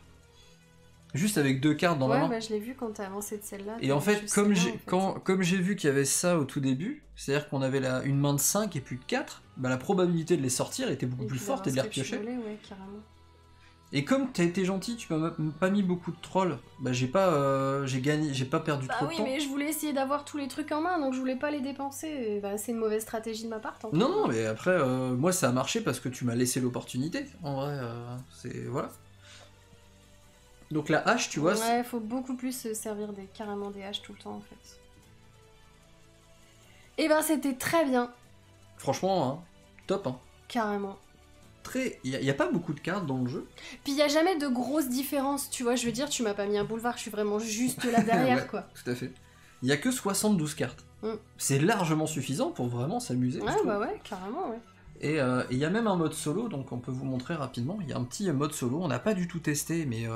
Juste avec 2 cartes dans la main.
Ouais, bah je l'ai vu quand t'as avancé de celle-là.
Et en fait, comme j'ai vu qu'il y avait ça au tout début, c'est-à-dire qu'on avait une main de 5 et plus de 4, bah la probabilité de les sortir était beaucoup plus forte et de les repiocher.
Ouais, carrément.
Et comme t'as été gentil, tu m'as pas mis beaucoup de trolls, bah j'ai pas perdu trop de temps.
Bah oui, mais je voulais essayer d'avoir tous les trucs en main, donc je voulais pas les dépenser. Et bah c'est une mauvaise stratégie de ma part.
Non, mais après, moi ça a marché parce que tu m'as laissé l'opportunité. En vrai, c'est... Voilà. Donc la hache, tu vois...
Ouais, faut beaucoup plus se servir carrément des haches tout le temps, en fait. Et ben, c'était très bien.
Franchement, hein, top, hein.
Carrément.
Il y a pas beaucoup de cartes dans le jeu.
Puis il y a jamais de grosses différences, tu vois, je veux dire, tu m'as pas mis un boulevard, je suis vraiment juste là derrière,
ouais,
quoi.
Tout à fait. Il y a que 72 cartes. C'est largement suffisant pour vraiment s'amuser.
Ouais, bah ouais, carrément, ouais.
Et il y a même un mode solo, donc on peut vous montrer rapidement. Il y a un petit mode solo, on n'a pas du tout testé, mais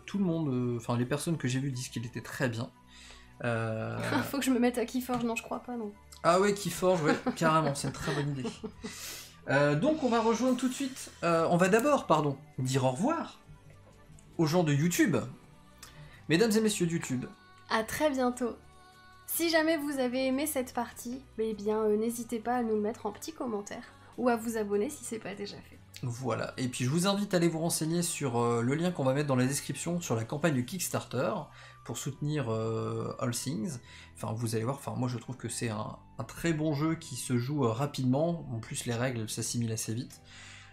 tout le monde, enfin les personnes que j'ai vues disent qu'il était très bien.
Faut que je me mette à Keyforge, non je crois pas, non.
Ah ouais, Keyforge, ouais, carrément, c'est une très bonne idée. Donc on va rejoindre tout de suite, on va d'abord, dire au revoir aux gens de YouTube. Mesdames et messieurs de YouTube.
À très bientôt. Si jamais vous avez aimé cette partie, eh bien n'hésitez pas à nous le mettre en petit commentaire. Ou à vous abonner si c'est pas déjà fait.
Voilà, et puis je vous invite à aller vous renseigner sur le lien qu'on va mettre dans la description sur la campagne de Kickstarter pour soutenir All Things. Enfin, vous allez voir, moi je trouve que c'est un très bon jeu qui se joue rapidement, en plus les règles s'assimilent assez vite.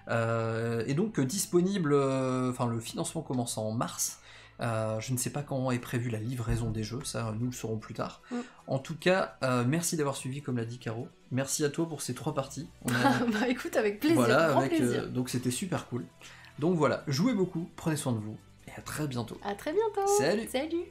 Et donc disponible, le financement commence en mars. Je ne sais pas quand est prévue la livraison des jeux, ça nous le saurons plus tard. En tout cas, merci d'avoir suivi comme l'a dit Caro. Merci à toi pour ces 3 parties.
Bah écoute, avec plaisir,
voilà,
grand plaisir.
Donc c'était super cool. Donc voilà, jouez beaucoup, prenez soin de vous, et à très bientôt.
À très bientôt.
Salut.
Salut.